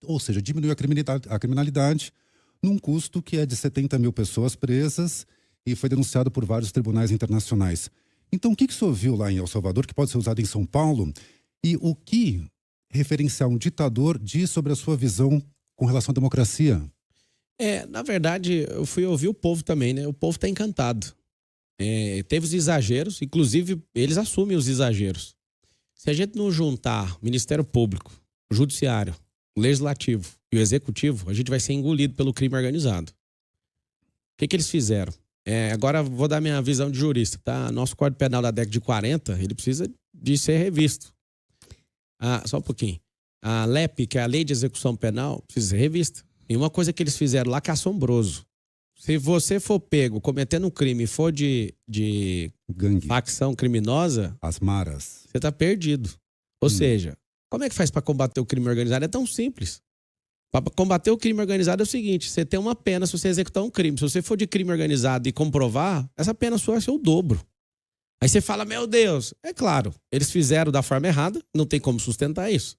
ou seja, diminuiu a criminalidade num custo que é de 70 mil pessoas presas e foi denunciado por vários tribunais internacionais. Então, o que o senhor viu lá em El Salvador que pode ser usado em São Paulo e o que referenciar um ditador diz sobre a sua visão com relação à democracia? Na verdade, eu fui ouvir o povo também, né? O povo está encantado. Teve os exageros, inclusive eles assumem os exageros. Se a gente não juntar Ministério Público, Judiciário, Legislativo e o Executivo, a gente vai ser engolido pelo crime organizado. O que eles fizeram? Agora vou dar minha visão de jurista, tá? Nosso Código Penal da década de 40, ele precisa de ser revisto. Só um pouquinho. A LEP, que é a Lei de Execução Penal, precisa ser revista. E uma coisa que eles fizeram lá que é assombroso. Se você for pego cometendo um crime e for de gangue, facção criminosa, as maras, você tá perdido. Ou seja, como é que faz para combater o crime organizado? É tão simples. Para combater o crime organizado é o seguinte, você tem uma pena se você executar um crime. Se você for de crime organizado e comprovar, essa pena sua vai ser o dobro. Aí você fala, meu Deus, é claro, eles fizeram da forma errada, não tem como sustentar isso.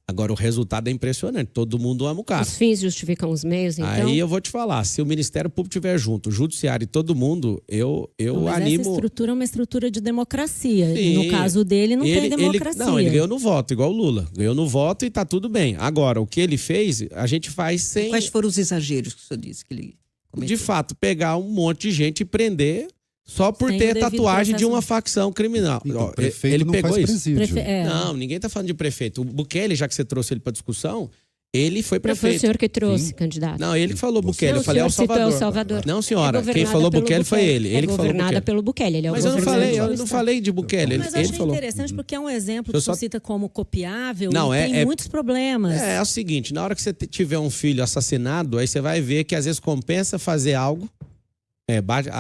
Agora, o resultado é impressionante. Todo mundo ama o cara. Os fins justificam os meios, então. Aí eu vou te falar, se o Ministério Público estiver junto, o Judiciário e todo mundo, eu Mas animo... essa estrutura é uma estrutura de democracia. Sim. No caso dele, não tem democracia. Ele ganhou no voto, igual o Lula. Ganhou no voto e tá tudo bem. Agora, o que ele fez, a gente faz sem... Quais foram os exageros que o senhor disse que ele cometeu? De fato, pegar um monte de gente e prender só por Sem o ter devido tatuagem de processo. uma facção criminal. Então, Ó, o prefeito ele não pegou faz isso. presídio. Não, ninguém tá falando de prefeito. O Bukele, já que você trouxe ele pra discussão, ele foi Não foi o prefeito. senhor que trouxe, candidato. Não, ele que falou Bukele. Não, Eu falei o El senhor citou Salvador. El Salvador. Não, senhora. É Quem governada falou pelo Bukele foi ele. É Ele que falou governada Bukele. pelo Bukele. Ele é o Mas eu governador. não falei de Bukele. Mas eu Ele achei falou. interessante porque é um exemplo Eu que só- você cita como copiável Não, e tem muitos problemas. É o seguinte, na hora que você tiver um filho assassinado, aí você vai ver que às vezes compensa fazer algo.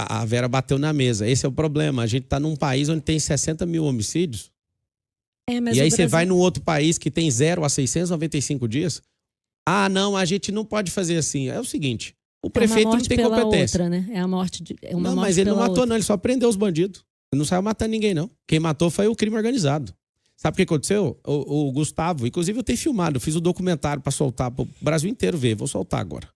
A Vera bateu na mesa. Esse é o problema. A gente tá num país onde tem 60 mil homicídios. Mas E aí o você Brasil- vai num outro país que tem 0 a 695 dias. Ah, não, a gente não pode fazer assim. É o seguinte, o prefeito não tem competência. Outra, né? É a morte de. É uma Não, morte mas ele não pela matou, outra. não. Ele só prendeu os bandidos. Ele não saiu matando ninguém, não. Quem matou foi o crime organizado. Sabe o que aconteceu? O Gustavo, inclusive eu tenho filmado, eu fiz um documentário para soltar para o Brasil inteiro ver. Vou soltar agora.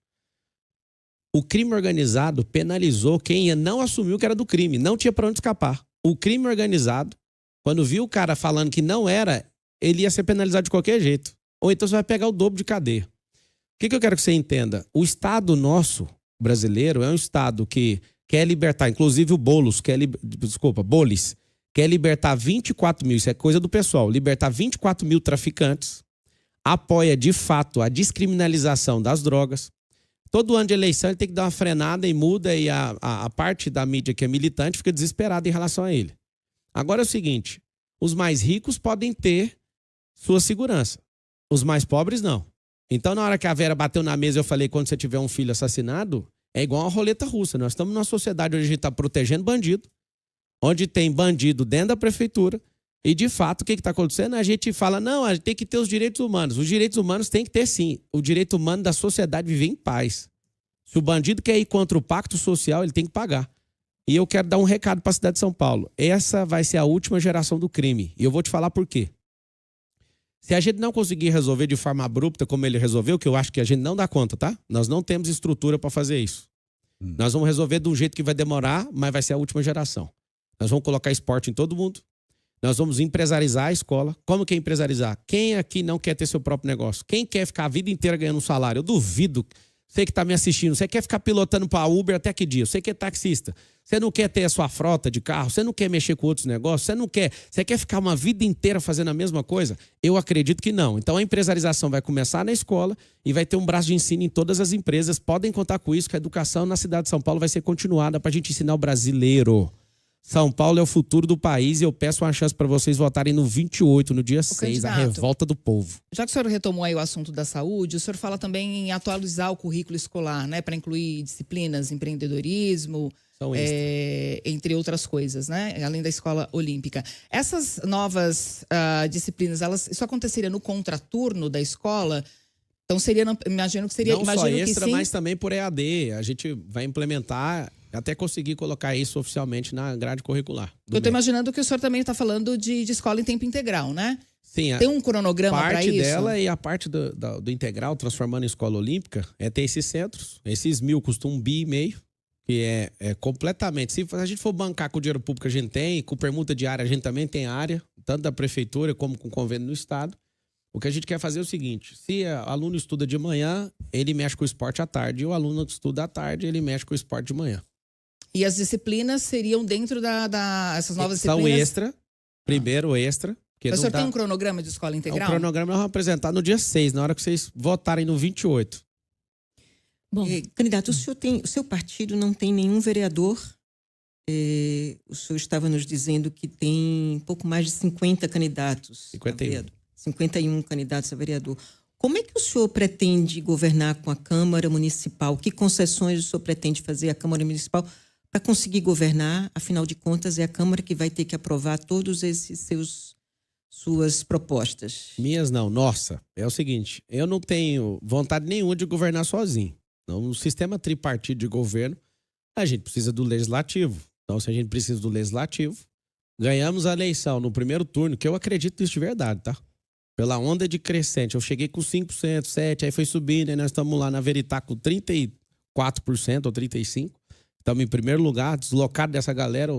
O crime organizado penalizou quem não assumiu que era do crime. Não tinha para onde escapar. O crime organizado, quando viu o cara falando que não era, ele ia ser penalizado de qualquer jeito. Ou então você vai pegar o dobro de cadeia. O que eu quero que você entenda? O Estado nosso, brasileiro, é um Estado que quer libertar, inclusive o Boulos, Bolis, quer libertar 24 mil, isso é coisa do pessoal, libertar 24 mil traficantes, apoia de fato a descriminalização das drogas. Todo ano de eleição ele tem que dar uma frenada e muda, e a parte da mídia que é militante fica desesperada em relação a ele. Agora é o seguinte, os mais ricos podem ter sua segurança, os mais pobres não. Então, na hora que a Vera bateu na mesa, eu falei, quando você tiver um filho assassinado, é igual uma roleta russa. Nós estamos numa sociedade onde a gente está protegendo bandido, onde tem bandido dentro da prefeitura, e, de fato, o que está acontecendo? A gente fala, não, a gente tem que ter os direitos humanos. Os direitos humanos tem que ter, sim. O direito humano da sociedade viver em paz. Se o bandido quer ir contra o pacto social, ele tem que pagar. E eu quero dar um recado para a cidade de São Paulo. Essa vai ser a última geração do crime. E eu vou te falar por quê. Se a gente não conseguir resolver de forma abrupta como ele resolveu, que eu acho que a gente não dá conta, tá? Nós não temos estrutura para fazer isso. Nós vamos resolver de um jeito que vai demorar, mas vai ser a última geração. Nós vamos colocar esporte em todo mundo. Nós vamos empresarizar a escola. Como que é empresarizar? Quem aqui não quer ter seu próprio negócio? Quem quer ficar a vida inteira ganhando um salário? Eu duvido. Você que está me assistindo, você quer ficar pilotando para Uber até que dia? Você que é taxista, você não quer ter a sua frota de carro, você não quer mexer com outros negócios, você quer ficar uma vida inteira fazendo a mesma coisa? Eu acredito que não. Então a empresarização vai começar na escola e vai ter um braço de ensino em todas as empresas. Podem contar com isso, que a educação na cidade de São Paulo vai ser continuada para a gente ensinar o brasileiro. São Paulo é o futuro do país e eu peço uma chance para vocês votarem no 28, no dia 6, a candidato, revolta do povo. Já que o senhor retomou aí o assunto da saúde, o senhor fala também em atualizar o currículo escolar, né, para incluir disciplinas, empreendedorismo, São entre outras coisas, né, além da escola olímpica. Essas novas disciplinas, isso aconteceria no contraturno da escola? Então seria, imagino que seria, Não imagino só que extra, sim. mas também por EAD. A gente vai implementar, até conseguir colocar isso oficialmente na grade curricular. Eu estou imaginando que o senhor também está falando de escola em tempo integral, né? Sim, Tem um cronograma para parte isso? dela e a parte do integral, transformando em escola olímpica, é ter esses centros. Esses 1.000 custam 1,5 bilhão, que é completamente... Se a gente for bancar com o dinheiro público que a gente tem, com permuta diária, a gente também tem área, tanto da prefeitura como com convênio no estado. O que a gente quer fazer é o seguinte, se o aluno estuda de manhã, ele mexe com o esporte à tarde, e o aluno que estuda à tarde, ele mexe com o esporte de manhã. E as disciplinas seriam dentro essas novas São disciplinas? extra, primeiro extra. O senhor tem um cronograma de escola O integral? cronograma nós vamos apresentar no dia 6, na hora que vocês votarem no 28. Bom, Candidato, o seu partido não tem nenhum vereador. O senhor estava nos dizendo que tem pouco mais de 50 candidatos. 51. 51 candidatos a vereador. Como é que o senhor pretende governar com a Câmara Municipal? Que concessões o senhor pretende fazer à Câmara Municipal para conseguir governar? Afinal de contas, é a Câmara que vai ter que aprovar todos esses suas propostas. Minhas não, nossa. É o seguinte, eu não tenho vontade nenhuma de governar sozinho. Então, no sistema tripartido de governo, a gente precisa do legislativo. Então, se a gente precisa do legislativo, ganhamos a eleição no primeiro turno, que eu acredito nisso de verdade, tá? pela onda de crescente. Eu cheguei com 5%, 7%, aí foi subindo, aí nós estamos lá na Veritá com 34% ou 35%. Estamos em primeiro lugar, deslocado dessa galera.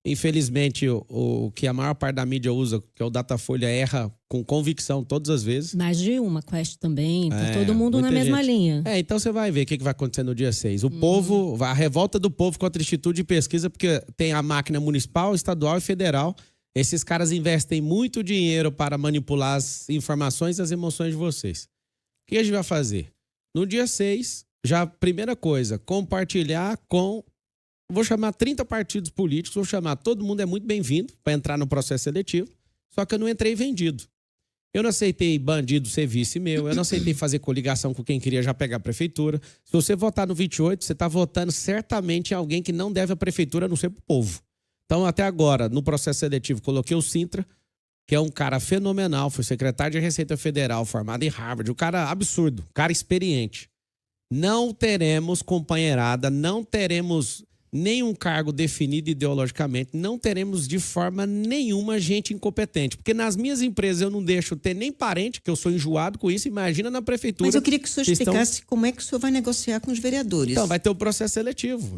Infelizmente, o que a maior parte da mídia usa, que é o Datafolha, erra com convicção todas as vezes. Mais de uma Quest também, tá todo mundo na muita mesma gente. linha. Então você vai ver o que vai acontecer no dia 6. O povo, a revolta do povo contra o Instituto de Pesquisa, porque tem a máquina municipal, estadual e federal. Esses caras investem muito dinheiro para manipular as informações e as emoções de vocês. O que a gente vai fazer? No dia 6, já primeira coisa, compartilhar com... Vou chamar 30 partidos políticos, vou chamar todo mundo, é muito bem-vindo para entrar no processo seletivo, só que eu não entrei vendido. Eu não aceitei bandido ser vice meu, eu não aceitei fazer coligação com quem queria já pegar a prefeitura. Se você votar no 28, você está votando certamente em alguém que não deve a prefeitura, a não ser para o povo. Então, até agora, no processo seletivo, coloquei o Sintra, que é um cara fenomenal, foi secretário de Receita Federal, formado em Harvard, um cara absurdo, um cara experiente. Não teremos companheirada, não teremos nenhum cargo definido ideologicamente, não teremos de forma nenhuma gente incompetente. Porque nas minhas empresas eu não deixo ter nem parente, que eu sou enjoado com isso, imagina na prefeitura. Mas eu queria que o senhor explicasse como é que o senhor vai negociar com os vereadores. Então, vai ter o processo seletivo.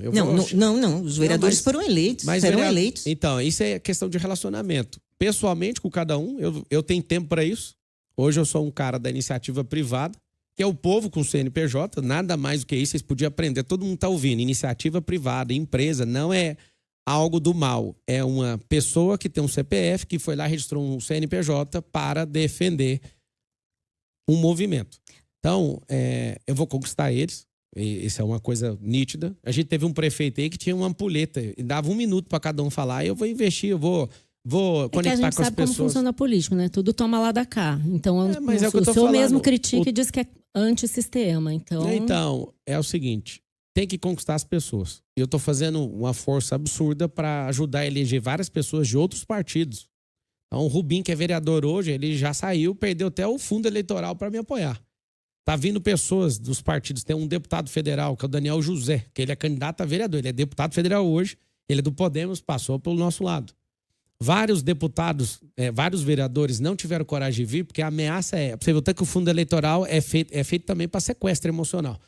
Não, os vereadores foram eleitos, serão eleitos. Então, isso é questão de relacionamento. Pessoalmente, com cada um, eu tenho tempo para isso. Hoje eu sou um cara da iniciativa privada, que é o povo com CNPJ, nada mais do que isso, vocês podiam aprender, todo mundo está ouvindo, iniciativa privada, empresa, não é algo do mal, é uma pessoa que tem um CPF, que foi lá e registrou um CNPJ para defender um movimento. Então, eu vou conquistar eles, isso é uma coisa nítida. A gente teve um prefeito aí que tinha uma ampulheta, e dava 1 minuto para cada um falar, eu vou investir, eu vou conectar com as pessoas. A gente sabe como funciona a política, né? Tudo toma lá da cá. Então, mas o senhor mesmo critica e diz que é antissistema. Então, é o seguinte, tem que conquistar as pessoas. Eu estou fazendo uma força absurda para ajudar a eleger várias pessoas de outros partidos. Então, o Rubim, que é vereador hoje, ele já saiu, perdeu até o fundo eleitoral para me apoiar. Tá vindo pessoas dos partidos. Tem um deputado federal, que é o Daniel José, que ele é candidato a vereador. Ele é deputado federal hoje, ele é do Podemos, passou pelo nosso lado. Vários deputados, vários vereadores não tiveram coragem de vir, porque a ameaça você ver que o fundo eleitoral é feito também para sequestro emocional.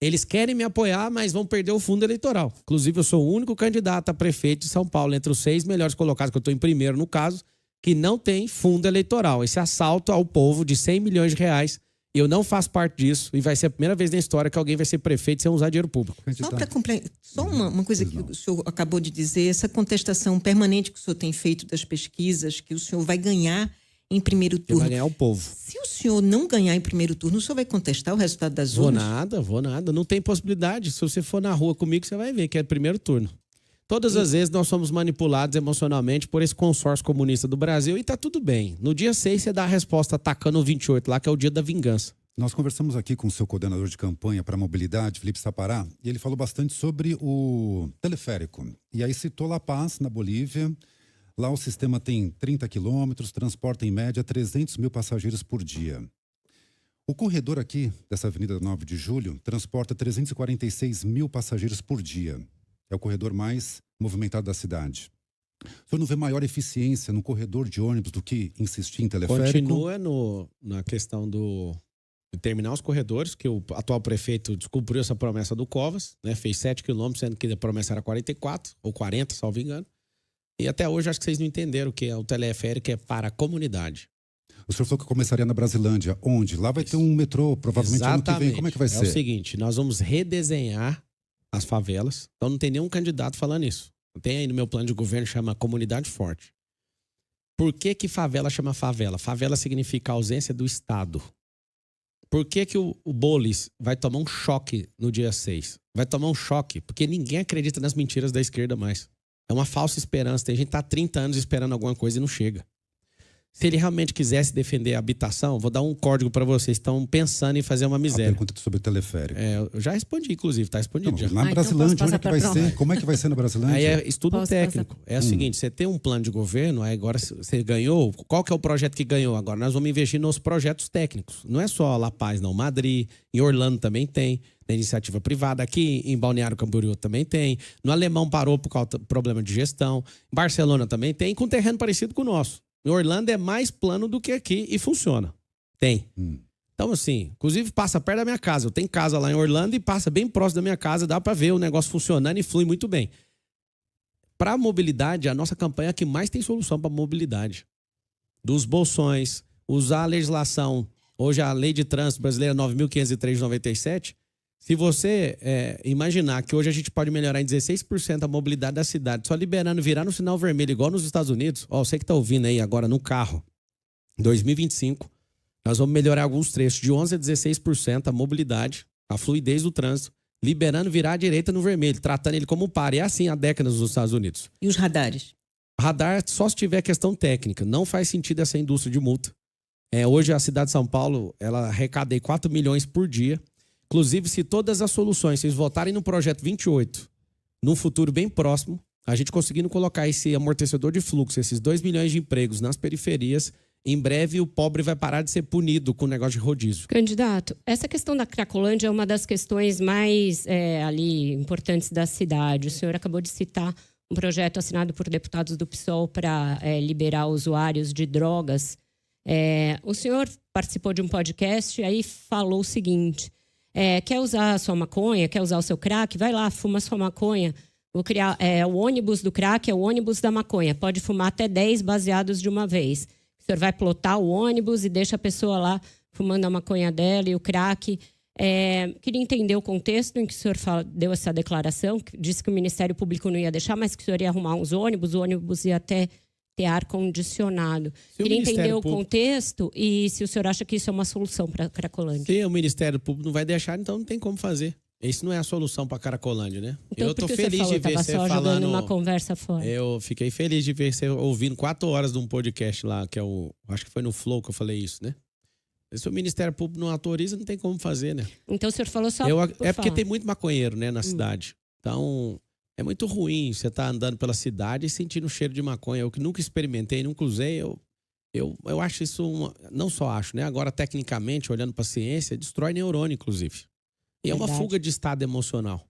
Eles querem me apoiar, mas vão perder o fundo eleitoral. Inclusive, eu sou o único candidato a prefeito de São Paulo, entre os 6 melhores colocados, que eu estou em primeiro no caso, que não tem fundo eleitoral. Esse assalto ao povo de 100 milhões de reais, eu não faço parte disso, e vai ser a primeira vez na história que alguém vai ser prefeito sem usar dinheiro público. Só para completar, uma coisa que o senhor acabou de dizer, essa contestação permanente que o senhor tem feito das pesquisas, que o senhor vai ganhar em primeiro turno. Vai ganhar o povo. Se o senhor não ganhar em primeiro turno, o senhor vai contestar o resultado das urnas? Vou nada. Não tem possibilidade. Se você for na rua comigo, você vai ver que é primeiro turno. Todas as vezes nós somos manipulados emocionalmente por esse consórcio comunista do Brasil e tá tudo bem. No dia 6 você dá a resposta atacando o 28 lá, que é o dia da vingança. Nós conversamos aqui com o seu coordenador de campanha para a mobilidade, Felipe Sapará, e ele falou bastante sobre o teleférico. E aí citou La Paz, na Bolívia. Lá o sistema tem 30 quilômetros, transporta em média 300 mil passageiros por dia. O corredor aqui, dessa Avenida 9 de Julho, transporta 346 mil passageiros por dia. É o corredor mais movimentado da cidade. O senhor não vê maior eficiência no corredor de ônibus do que insistir em teleférico? Continua na questão de terminar os corredores, que o atual prefeito descumpriu essa promessa do Covas, né? Fez 7 quilômetros, sendo que a promessa era 44 ou 40, salvo engano. E até hoje acho que vocês não entenderam que o teleférico é para a comunidade. O senhor falou que começaria na Brasilândia. Onde? Lá vai ter um metrô, provavelmente ano que vem. Como é que vai ser? É o seguinte, nós vamos redesenhar as favelas. Então não tem nenhum candidato falando isso. Tem aí no meu plano de governo, chama Comunidade Forte. Por que favela chama favela? Favela significa ausência do Estado. Por que o Boulos vai tomar um choque no dia 6? Vai tomar um choque porque ninguém acredita nas mentiras da esquerda mais. É uma falsa esperança. Tem gente que está há 30 anos esperando alguma coisa e não chega. Se ele realmente quisesse defender a habitação, vou dar um código para vocês. Estão pensando em fazer uma miséria. A pergunta sobre o teleférico. Eu já respondi, inclusive. Está respondido já. Na Brasilândia, onde é que vai ser? Como é que vai ser na Brasilândia? Aí é estudo técnico. É o seguinte, você tem um plano de governo, aí agora você ganhou. Qual que é o projeto que ganhou? Agora nós vamos investir nos projetos técnicos. Não é só La Paz, não. Madrid, em Orlando também tem. Na iniciativa privada. Aqui em Balneário Camboriú também tem. No Alemão parou por causa do problema de gestão. Barcelona também tem, com terreno parecido com o nosso. Em Orlando é mais plano do que aqui e funciona. Tem. Então, assim, inclusive passa perto da minha casa. Eu tenho casa lá em Orlando e passa bem próximo da minha casa. Dá para ver o negócio funcionando e flui muito bem. Para mobilidade, a nossa campanha é a que mais tem solução para mobilidade. Dos bolsões, usar a legislação, hoje a Lei de Trânsito Brasileira 9.503 de 97, se você imaginar que hoje a gente pode melhorar em 16% a mobilidade da cidade, só liberando, virar no sinal vermelho, igual nos Estados Unidos, você que está ouvindo aí agora no carro, em 2025, nós vamos melhorar alguns trechos de 11% a 16% a mobilidade, a fluidez do trânsito, liberando virar à direita no vermelho, tratando ele como um par. E é assim há décadas nos Estados Unidos. E os radares? Radar só se tiver questão técnica. Não faz sentido essa indústria de multa. Hoje a cidade de São Paulo, ela arrecada 4 milhões por dia. Inclusive, se todas as soluções, vocês votarem no projeto 28, num futuro bem próximo, a gente conseguindo colocar esse amortecedor de fluxo, esses 2 milhões de empregos nas periferias, em breve o pobre vai parar de ser punido com o negócio de rodízio. Candidato, essa questão da Cracolândia é uma das questões mais ali importantes da cidade. O senhor acabou de citar um projeto assinado por deputados do PSOL para liberar usuários de drogas. O senhor participou de um podcast e aí falou o seguinte: quer usar a sua maconha, quer usar o seu crack? Vai lá, fuma a sua maconha. Vou criar o ônibus do crack, é o ônibus da maconha. Pode fumar até 10 baseados de uma vez. O senhor vai plotar o ônibus e deixa a pessoa lá fumando a maconha dela e o crack. Queria entender o contexto em que o senhor deu essa declaração, que disse que o Ministério Público não ia deixar, mas que o senhor ia arrumar uns ônibus, o ônibus ia até ter ar-condicionado. Queria entender o contexto e se o senhor acha que isso é uma solução para a Cracolândia. Se o Ministério Público não vai deixar, então não tem como fazer. Isso não é a solução para a Cracolândia, né? Então, eu tô feliz de ver você falando uma conversa fora. Eu fiquei feliz de ver você ouvindo 4 horas de um podcast lá, que acho que foi no Flow que eu falei isso, né? Se o Ministério Público não autoriza, não tem como fazer, né? Então o senhor falou só porque tem muito maconheiro, né, na cidade. Então, é muito ruim você estar andando pela cidade e sentindo o cheiro de maconha. Eu que nunca experimentei, nunca usei, eu acho isso, não só acho, né? Agora, tecnicamente, olhando para a ciência, destrói neurônio, inclusive. E é uma fuga de estado emocional.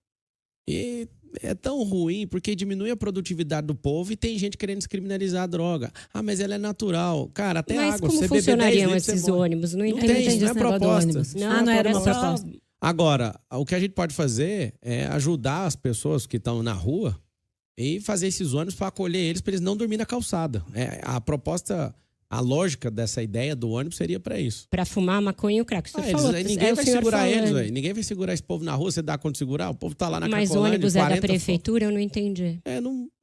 E é tão ruim porque diminui a produtividade do povo e tem gente querendo descriminalizar a droga. Mas ela é natural. Cara, até mas água. Como você funcionariam esses ônibus? Não entendi. Não é proposta. Não era uma proposta. Agora, o que a gente pode fazer é ajudar as pessoas que estão na rua e fazer esses ônibus para acolher eles, para eles não dormirem na calçada. A proposta... A lógica dessa ideia do ônibus seria para isso. Para fumar maconha e o crack. Ninguém vai segurar eles, velho. Ninguém vai segurar esse povo na rua. Você dá conta de segurar? O povo tá lá na Cracolândia. Mas o ônibus é da prefeitura? Eu não entendi.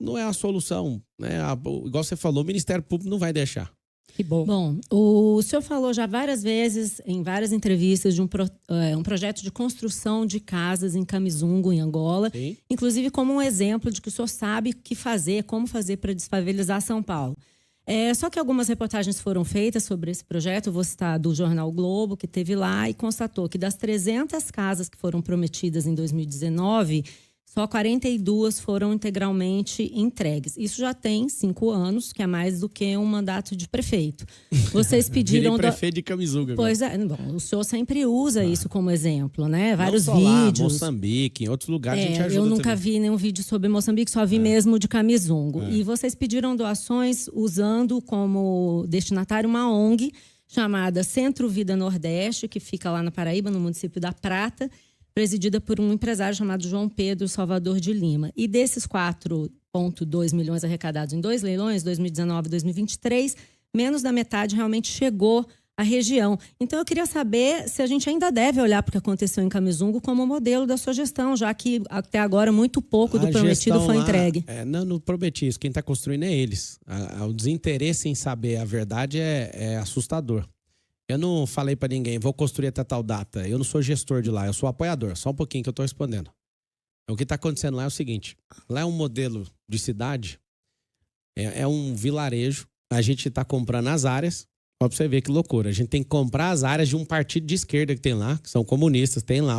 Não é a solução. Né? Igual você falou, o Ministério Público não vai deixar. Que bom. Bom, o senhor falou já várias vezes, em várias entrevistas, de um projeto de construção de casas em Camizungo, em Angola. Sim. Inclusive como um exemplo de que o senhor sabe o que fazer, como fazer para desfavelizar São Paulo. Só que algumas reportagens foram feitas sobre esse projeto, eu vou citar do jornal Globo, que teve lá e constatou que das 300 casas que foram prometidas em 2019, só 42 foram integralmente entregues. Isso já tem 5 anos, que é mais do que um mandato de prefeito. Vocês pediram... Virei prefeito de Camizunga. Pois é, bom, o senhor sempre usa isso como exemplo, né? Vários não só vídeos. Lá, Moçambique, em outros lugares a gente ajuda. Eu nunca também. vi nenhum vídeo sobre Moçambique, só vi mesmo de Camizungo. E vocês pediram doações usando como destinatário uma ONG chamada Centro Vida Nordeste, que fica lá na Paraíba, no município da Prata, presidida por um empresário chamado João Pedro Salvador de Lima. E desses 4,2 milhões arrecadados em 2 leilões, 2019 e 2023, menos da metade realmente chegou à região. Então, eu queria saber se a gente ainda deve olhar para o que aconteceu em Camizungo como modelo da sua gestão, já que até agora muito pouco do prometido foi entregue. Não prometi isso. Quem está construindo é eles. O desinteresse em saber a verdade é assustador. Eu não falei para ninguém, vou construir até tal data. Eu não sou gestor de lá, eu sou apoiador. Só um pouquinho que eu estou respondendo. O que está acontecendo lá é o seguinte. Lá é um modelo de cidade, é um vilarejo. A gente está comprando as áreas. Para você ver que loucura. A gente tem que comprar as áreas de um partido de esquerda que tem lá, que são comunistas. Tem lá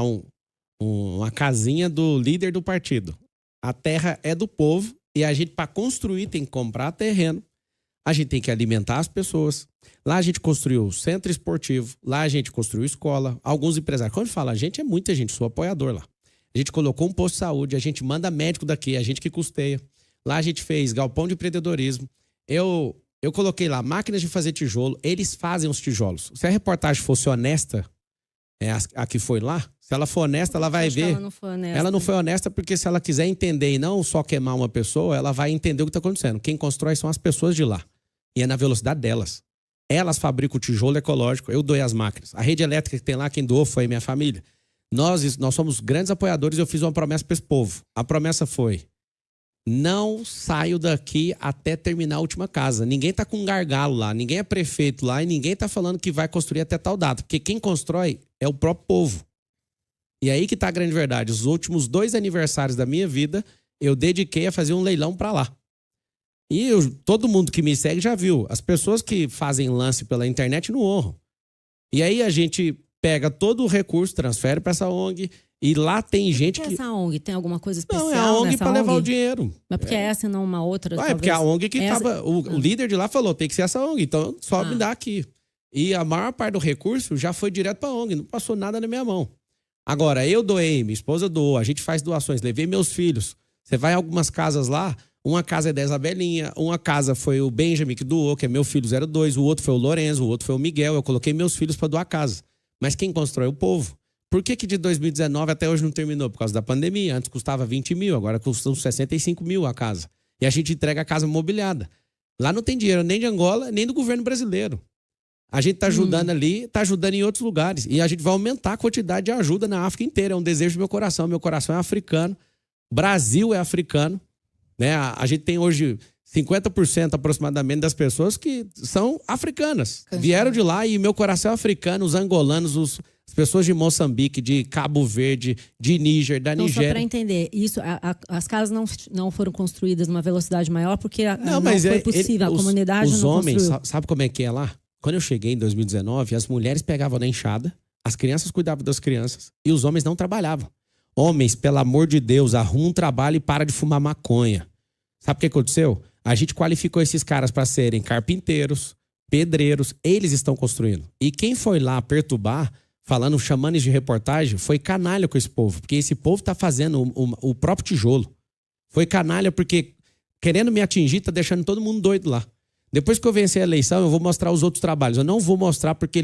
uma casinha do líder do partido. A terra é do povo e a gente, para construir, tem que comprar terreno. A gente tem que alimentar as pessoas. Lá a gente construiu centro esportivo. Lá a gente construiu escola. Alguns empresários. Quando fala a gente, é muita gente. Sou apoiador lá. A gente colocou um posto de saúde. A gente manda médico daqui. A gente que custeia. Lá a gente fez galpão de empreendedorismo. Eu Eu coloquei lá, máquinas de fazer tijolo, eles fazem os tijolos. Se a reportagem fosse honesta, a que foi lá, se ela for honesta, ela vai ver. Ela não foi honesta porque se ela quiser entender e não só queimar uma pessoa, ela vai entender o que está acontecendo. Quem constrói são as pessoas de lá. E é na velocidade delas. Elas fabricam o tijolo ecológico, eu doei as máquinas. A rede elétrica que tem lá, quem doou foi minha família. Nós somos grandes apoiadores e eu fiz uma promessa para esse povo. A promessa foi: não saio daqui até terminar a última casa. Ninguém tá com um gargalo lá, ninguém é prefeito lá e ninguém tá falando que vai construir até tal data. Porque quem constrói é o próprio povo. E aí que tá a grande verdade. Os últimos 2 aniversários da minha vida, eu dediquei a fazer um leilão para lá. E todo mundo que me segue já viu. As pessoas que fazem lance pela internet não honram. E aí a gente pega todo o recurso, transfere para essa ONG... E lá tem gente que... essa ONG tem alguma coisa especial? Não, é a ONG para levar o dinheiro. Mas porque essa e não uma outra? É porque a ONG que tava... O líder de lá falou, tem que ser essa ONG, então só me dá aqui. E a maior parte do recurso já foi direto para a ONG, não passou nada na minha mão. Agora, eu doei, minha esposa doou, a gente faz doações, levei meus filhos. Você vai em algumas casas lá, uma casa é da Isabelinha, uma casa foi o Benjamin que doou, que é meu filho 02, o outro foi o Lorenzo, o outro foi o Miguel, eu coloquei meus filhos para doar a casa. Mas quem constrói é o povo. Por que de 2019 até hoje não terminou? Por causa da pandemia. Antes custava 20 mil, agora custa 65 mil a casa. E a gente entrega a casa mobiliada. Lá não tem dinheiro nem de Angola, nem do governo brasileiro. A gente está ajudando ali, está ajudando em outros lugares. E a gente vai aumentar a quantidade de ajuda na África inteira. É um desejo do meu coração. Meu coração é africano. Brasil é africano. Né? A gente tem hoje 50% aproximadamente das pessoas que são africanas. Vieram de lá e meu coração é africano. Os angolanos, as pessoas de Moçambique, de Cabo Verde, de Níger, da Nigéria. Só para entender, isso, as casas não foram construídas numa velocidade maior porque não foi possível, a comunidade os não homens, construiu. sabe como é que é lá? Quando eu cheguei em 2019, as mulheres pegavam na enxada, as crianças cuidavam das crianças e os homens não trabalhavam. Homens, pelo amor de Deus, arruma um trabalho e para de fumar maconha. Sabe o que aconteceu? A gente qualificou esses caras para serem carpinteiros, pedreiros, eles estão construindo. E quem foi lá perturbar, chamando isso de reportagem, foi canalha com esse povo. Porque esse povo tá fazendo o próprio tijolo. Foi canalha porque, querendo me atingir, tá deixando todo mundo doido lá. Depois que eu vencer a eleição, eu vou mostrar os outros trabalhos. Eu não vou mostrar porque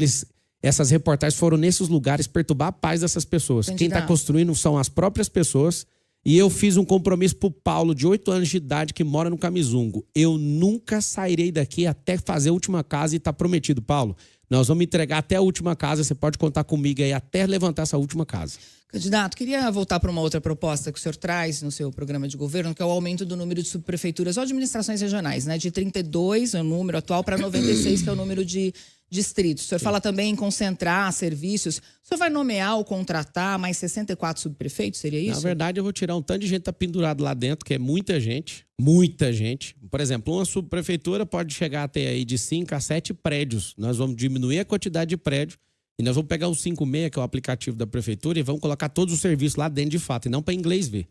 essas reportagens foram nesses lugares perturbar a paz dessas pessoas. Quem tá construindo são as próprias pessoas. E eu fiz um compromisso pro Paulo, de 8 anos de idade, que mora no Camizungo. Eu nunca sairei daqui até fazer a última casa e tá prometido, Paulo. Nós vamos entregar até a última casa, você pode contar comigo aí até levantar essa última casa. Candidato, queria voltar para uma outra proposta que o senhor traz no seu programa de governo, que é o aumento do número de subprefeituras ou administrações regionais, né? De 32, é o número atual, para 96, que é o número de distritos. O senhor fala também em concentrar serviços. O senhor vai nomear ou contratar mais 64 subprefeitos, seria isso? Na verdade, eu vou tirar um tanto de gente que tá pendurado lá dentro, que é muita gente. Muita gente. Por exemplo, uma subprefeitura pode chegar a ter aí de 5 a 7 prédios. Nós vamos diminuir a quantidade de prédios e nós vamos pegar o 56, que é o aplicativo da prefeitura, e vamos colocar todos os serviços lá dentro de fato, e não para inglês ver.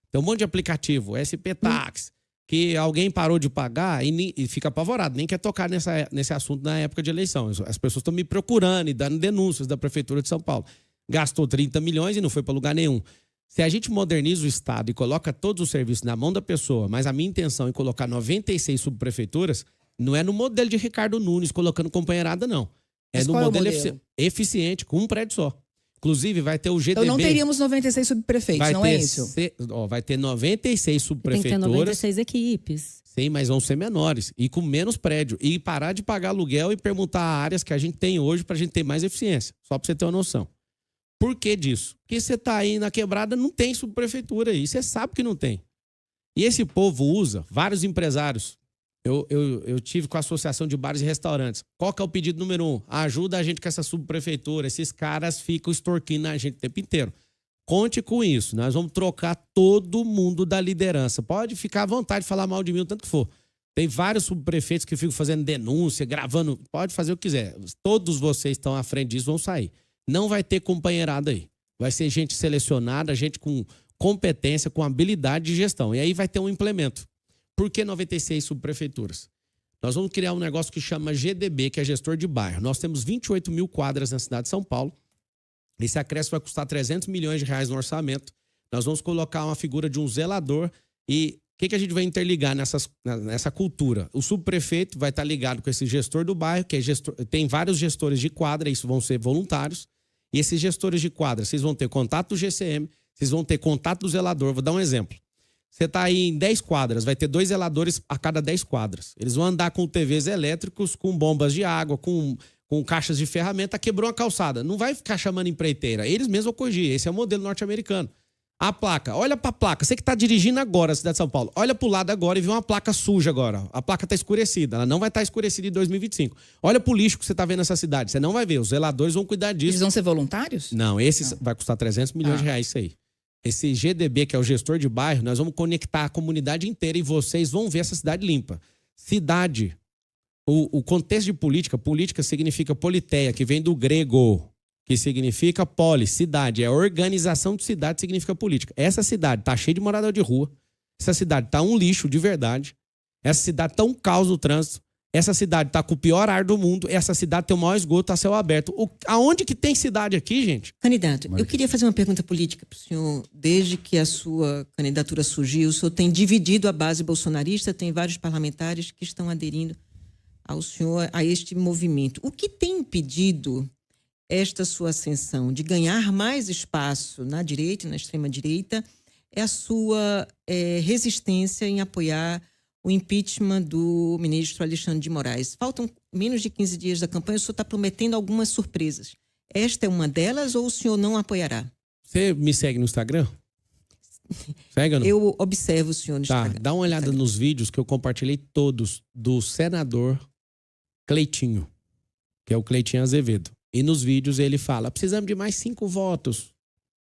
Tem um monte de aplicativo, SP Tax, que alguém parou de pagar e fica apavorado, nem quer tocar nesse assunto na época de eleição. As pessoas estão me procurando e dando denúncias da Prefeitura de São Paulo. Gastou 30 milhões e não foi para lugar nenhum. Se a gente moderniza o Estado e coloca todos os serviços na mão da pessoa, mas a minha intenção é colocar 96 subprefeituras, não é no modelo de Ricardo Nunes colocando companheirada, não. É no modelo eficiente, com um prédio só. Inclusive, vai ter o GDB. Então não teríamos 96 subprefeitos, não é isso? Vai ter 96 subprefeituras. Tem que ter 96 equipes. Sim, mas vão ser menores e com menos prédio. E parar de pagar aluguel e permutar áreas que a gente tem hoje para a gente ter mais eficiência. Só para você ter uma noção. Por que disso? Porque você está aí na quebrada, não tem subprefeitura aí. Você sabe que não tem. E esse povo usa, vários empresários. Eu tive com a Associação de Bares e Restaurantes. Qual que é o pedido número 1? Ajuda a gente com essa subprefeitura. Esses caras ficam extorquindo a gente o tempo inteiro. Conte com isso. Nós vamos trocar todo mundo da liderança. Pode ficar à vontade de falar mal de mim o tanto que for. Tem vários subprefeitos que ficam fazendo denúncia, gravando. Pode fazer o que quiser. Todos vocês estão à frente disso, vão sair. Não vai ter companheirada aí. Vai ser gente selecionada, gente com competência, com habilidade de gestão. E aí vai ter um implemento. Por que 96 subprefeituras? Nós vamos criar um negócio que chama GDB, que é gestor de bairro. Nós temos 28 mil quadras na cidade de São Paulo. Esse acréscimo vai custar 300 milhões de reais no orçamento. Nós vamos colocar uma figura de um zelador e que a gente vai interligar nessa cultura? O subprefeito vai estar ligado com esse gestor do bairro, que é tem vários gestores de quadra, isso vão ser voluntários. E esses gestores de quadra, vocês vão ter contato do GCM, vocês vão ter contato do zelador. Vou dar um exemplo. Você está aí em 10 quadras, vai ter 2 zeladores a cada 10 quadras. Eles vão andar com TVs elétricos, com bombas de água, com caixas de ferramenta, quebrou a calçada. Não vai ficar chamando empreiteira. Eles mesmos vão corrigir. Esse é o modelo norte-americano. A placa, olha para a placa. Você que está dirigindo agora a cidade de São Paulo, olha para o lado agora e vê uma placa suja agora. A placa está escurecida, ela não vai estar escurecida em 2025. Olha para o lixo que você está vendo nessa cidade, você não vai ver. Os zeladores vão cuidar disso. Eles vão ser voluntários? Não, esse vai custar 300 milhões de reais isso aí. Esse GDB, que é o gestor de bairro, nós vamos conectar a comunidade inteira e vocês vão ver essa cidade limpa. Cidade, o contexto de política significa politeia, que vem do grego, que significa polis, cidade. É organização de cidade, significa política. Essa cidade tá cheia de morador de rua, essa cidade tá um lixo de verdade, essa cidade tá um caos no trânsito, essa cidade tá com o pior ar do mundo, essa cidade tem o maior esgoto a céu aberto. Aonde que tem cidade aqui, gente? Candidato, eu queria fazer uma pergunta política para o senhor. Desde que a sua candidatura surgiu, o senhor tem dividido a base bolsonarista, tem vários parlamentares que estão aderindo ao senhor, a este movimento. O que tem impedido esta sua ascensão de ganhar mais espaço na direita e na extrema-direita é a sua resistência em apoiar o impeachment do ministro Alexandre de Moraes. Faltam menos de 15 dias da campanha, o senhor está prometendo algumas surpresas. Esta é uma delas ou o senhor não apoiará? Você me segue no Instagram? Segue ou não? Eu observo o senhor no Instagram. Dá uma olhada nos vídeos que eu compartilhei todos do senador Cleitinho, que é o Cleitinho Azevedo. E nos vídeos ele fala, precisamos de mais 5 votos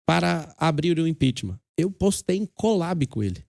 para abrir o impeachment. Eu postei em collab com ele.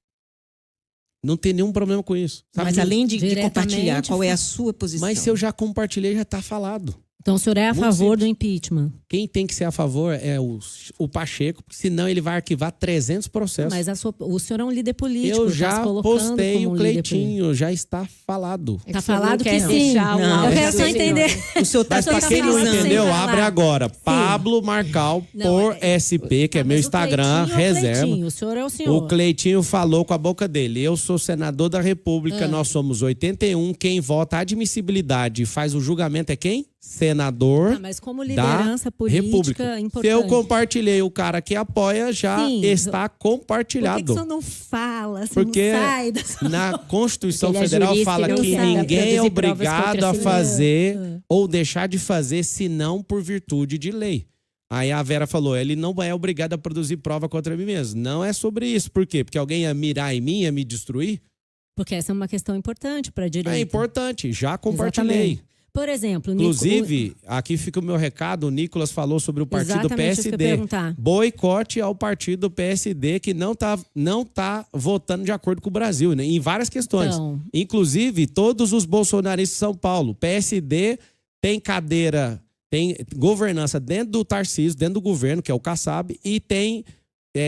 Não tem nenhum problema com isso. Sabe? Mas além de compartilhar, qual é a sua posição? Mas se eu já compartilhei, já está falado. Então o senhor é a Muito favor simples. do impeachment? Quem tem que ser a favor é o Pacheco, porque senão ele vai arquivar 300 processos. Mas o senhor é um líder político. Eu tá se já colocando postei como o líder político. Cleitinho, já está falado. Tá falado que sim. deixar Não, Eu quero só senhor. entender. O senhor está Mas pra quem não falando sem entendeu, falar. abre agora. Pablo Marcal por SP, que é meu Instagram, reserva. O senhor é o senhor. O Cleitinho falou com a boca dele. Eu sou senador da República, nós somos 81. Quem vota a admissibilidade e faz o julgamento é quem? Senador Mas como da liderança política República. importante. Se eu compartilhei, o cara que apoia já Sim. está Por que compartilhado. que o senhor não fala? Você Porque não sai da sua... na Constituição Ele é Federal jurista fala e não que sabe ninguém é produzir provas obrigado contra a si fazer ou deixar de fazer, senão por virtude de lei. Aí a Vera falou, ele não é obrigado a produzir prova contra mim mesmo. Não é sobre isso. Por quê? Porque alguém ia mirar em mim, ia me destruir? Porque essa é uma questão importante para a direita. É importante, já compartilhei. Exatamente. Por exemplo... Inclusive, aqui fica o meu recado, o Nicolas falou sobre o partido Exatamente isso que eu ia PSD. perguntar. Boicote ao partido PSD que não tá votando de acordo com o Brasil, né? Em várias questões. Então. Inclusive, todos os bolsonaristas de São Paulo. PSD tem cadeira, tem governança dentro do Tarcísio, dentro do governo, que é o Kassab, e tem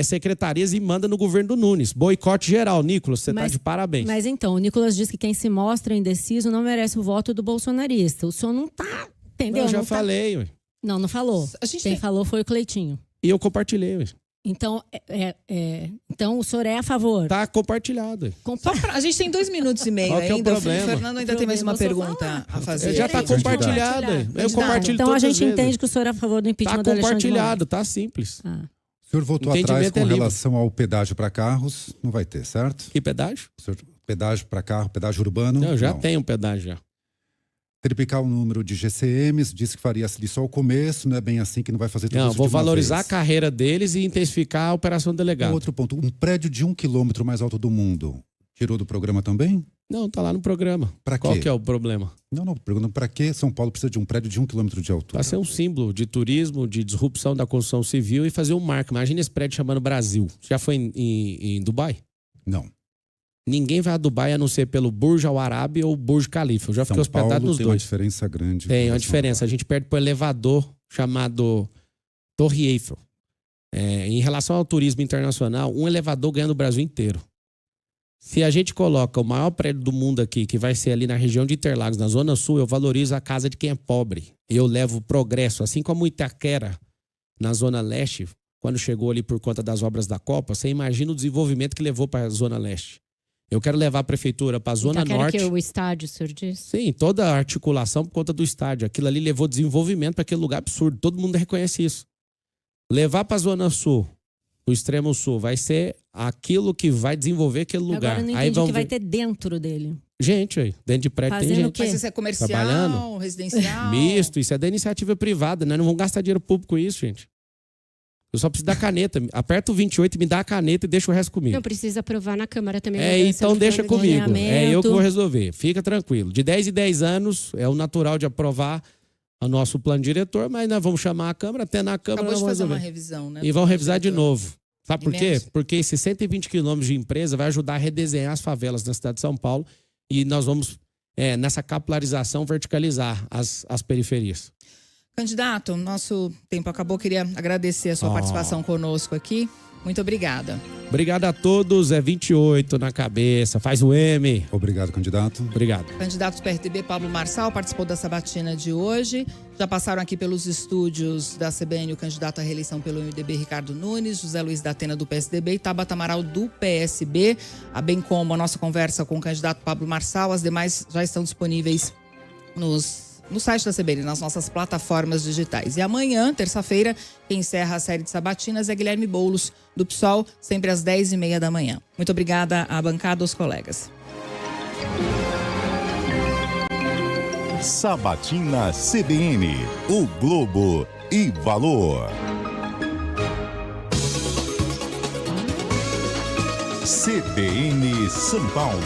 secretarias e manda no governo do Nunes. Boicote geral. Nicolas, você tá de parabéns. Mas então, o Nicolas diz que quem se mostra indeciso não merece o voto do bolsonarista. O senhor não tá, entendeu? Eu já Não tá- falei, ué. Não falou. A gente Quem tem- falou foi o Cleitinho. E eu compartilhei, ué. Então, então o senhor é a favor? Tá compartilhado, ué. Só a gente tem 2 minutos e meio Qual que é o ainda. problema? O Fernando ainda tem mais uma pergunta a fazer. Já tá compartilhado, ué. Eu compartilho Então a todas as gente vezes. entende que o senhor é a favor do impeachment Tá do Alexandre de compartilhado, tá simples. Moraes. Ah. O senhor voltou Entendimento atrás é com livre. relação ao pedágio para carros, não vai ter, certo? Que pedágio? O senhor, pedágio para carro, pedágio urbano? Não, já não. tem um pedágio já. Triplicar o número de GCMs, disse que faria ali só o começo, não é bem assim que não vai fazer tudo Não, isso vou de uma valorizar a vez. carreira deles e intensificar a operação delegado. Outro ponto, um prédio de 1 quilômetro mais alto do mundo, tirou do programa também? Não, tá lá no programa. Pra Qual quê? que é o problema? Não, perguntando para que São Paulo precisa de um prédio de 1 quilômetro de altura? Vai ser um símbolo de turismo, de disrupção da construção civil e fazer um marco. Imagina esse prédio chamando Brasil. Já foi em Dubai? Não. Ninguém vai a Dubai a não ser pelo Burj Al Arab ou Burj Khalifa. Eu já fiquei São hospedado Paulo nos tem uma dois. diferença grande. com Tem uma relação diferença. A gente perde por elevador chamado Torre Eiffel. Em relação ao turismo internacional, um elevador ganha no Brasil inteiro. Se a gente coloca o maior prédio do mundo aqui, que vai ser ali na região de Interlagos, na Zona Sul, eu valorizo a casa de quem é pobre. Eu levo progresso, assim como Itaquera, na Zona Leste, quando chegou ali por conta das obras da Copa, você imagina o desenvolvimento que levou para a Zona Leste. Eu quero levar a prefeitura para a Zona Norte. Que o estádio, o senhor disse? Sim, toda a articulação por conta do estádio. Aquilo ali levou desenvolvimento para aquele lugar absurdo. Todo mundo reconhece isso. Levar para a Zona Sul, o extremo sul, vai ser aquilo que vai desenvolver aquele lugar. Agora eu não aí entendi o que vai ter dentro dele. Gente aí, dentro de prédio Fazendo tem o gente. quê? Mas isso é comercial, Trabalhando. residencial? Misto, isso é da iniciativa privada, né? Não vão gastar dinheiro público com isso, gente. Eu só preciso da caneta. Aperta o 28, me dá a caneta e deixa o resto comigo. Não precisa aprovar na Câmara também. Então deixa comigo. É eu que vou resolver. Fica tranquilo. De 10 em 10 anos, é o natural de aprovar o nosso plano diretor, mas nós vamos chamar a Câmara, até na Câmara Acabou nós de vamos fazer resolver. uma revisão, né? E vão revisar de novo. Sabe por quê? Imenso. Porque esses 120 quilômetros de empresa vai ajudar a redesenhar as favelas da cidade de São Paulo e nós vamos, nessa capilarização, verticalizar as periferias. Candidato, nosso tempo acabou. Queria agradecer a sua participação conosco aqui. Muito obrigada. Obrigado a todos. É 28 na cabeça. Faz o M. Obrigado, candidato. Obrigado. Candidato do PRTB, Pablo Marçal, participou da sabatina de hoje. Já passaram aqui pelos estúdios da CBN o candidato à reeleição pelo MDB, Ricardo Nunes, José Luiz da Atena, do PSDB, e Tabata Amaral, do PSB, bem como a nossa conversa com o candidato Pablo Marçal. As demais já estão disponíveis no site da CBN, nas nossas plataformas digitais. E amanhã, terça-feira, quem encerra a série de sabatinas é Guilherme Boulos, do PSOL, sempre às 10h30 da manhã. Muito obrigada à bancada, aos colegas. Sabatina CBN, o Globo e Valor. CBN São Paulo.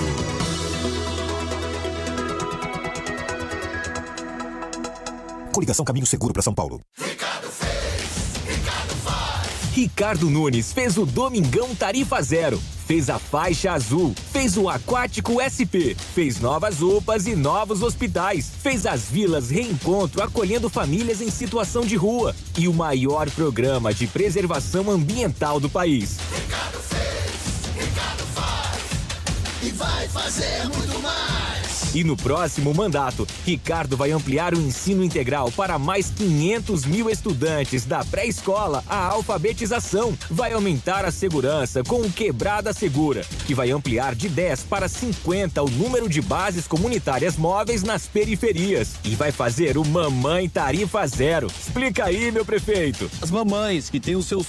Coligação Caminho Seguro para São Paulo. Ricardo fez, Ricardo faz. Ricardo Nunes fez o Domingão Tarifa Zero, fez a faixa azul, fez o Aquático SP, fez novas UPAs e novos hospitais, fez as vilas Reencontro acolhendo famílias em situação de rua e o maior programa de preservação ambiental do país. Ricardo fez, Ricardo faz e vai fazer muito mais. E no próximo mandato, Ricardo vai ampliar o ensino integral para mais 500 mil estudantes da pré-escola à alfabetização. Vai aumentar a segurança com o Quebrada Segura, que vai ampliar de 10 para 50 o número de bases comunitárias móveis nas periferias. E vai fazer o Mamãe Tarifa Zero. Explica aí, meu prefeito. As mamães que têm os seus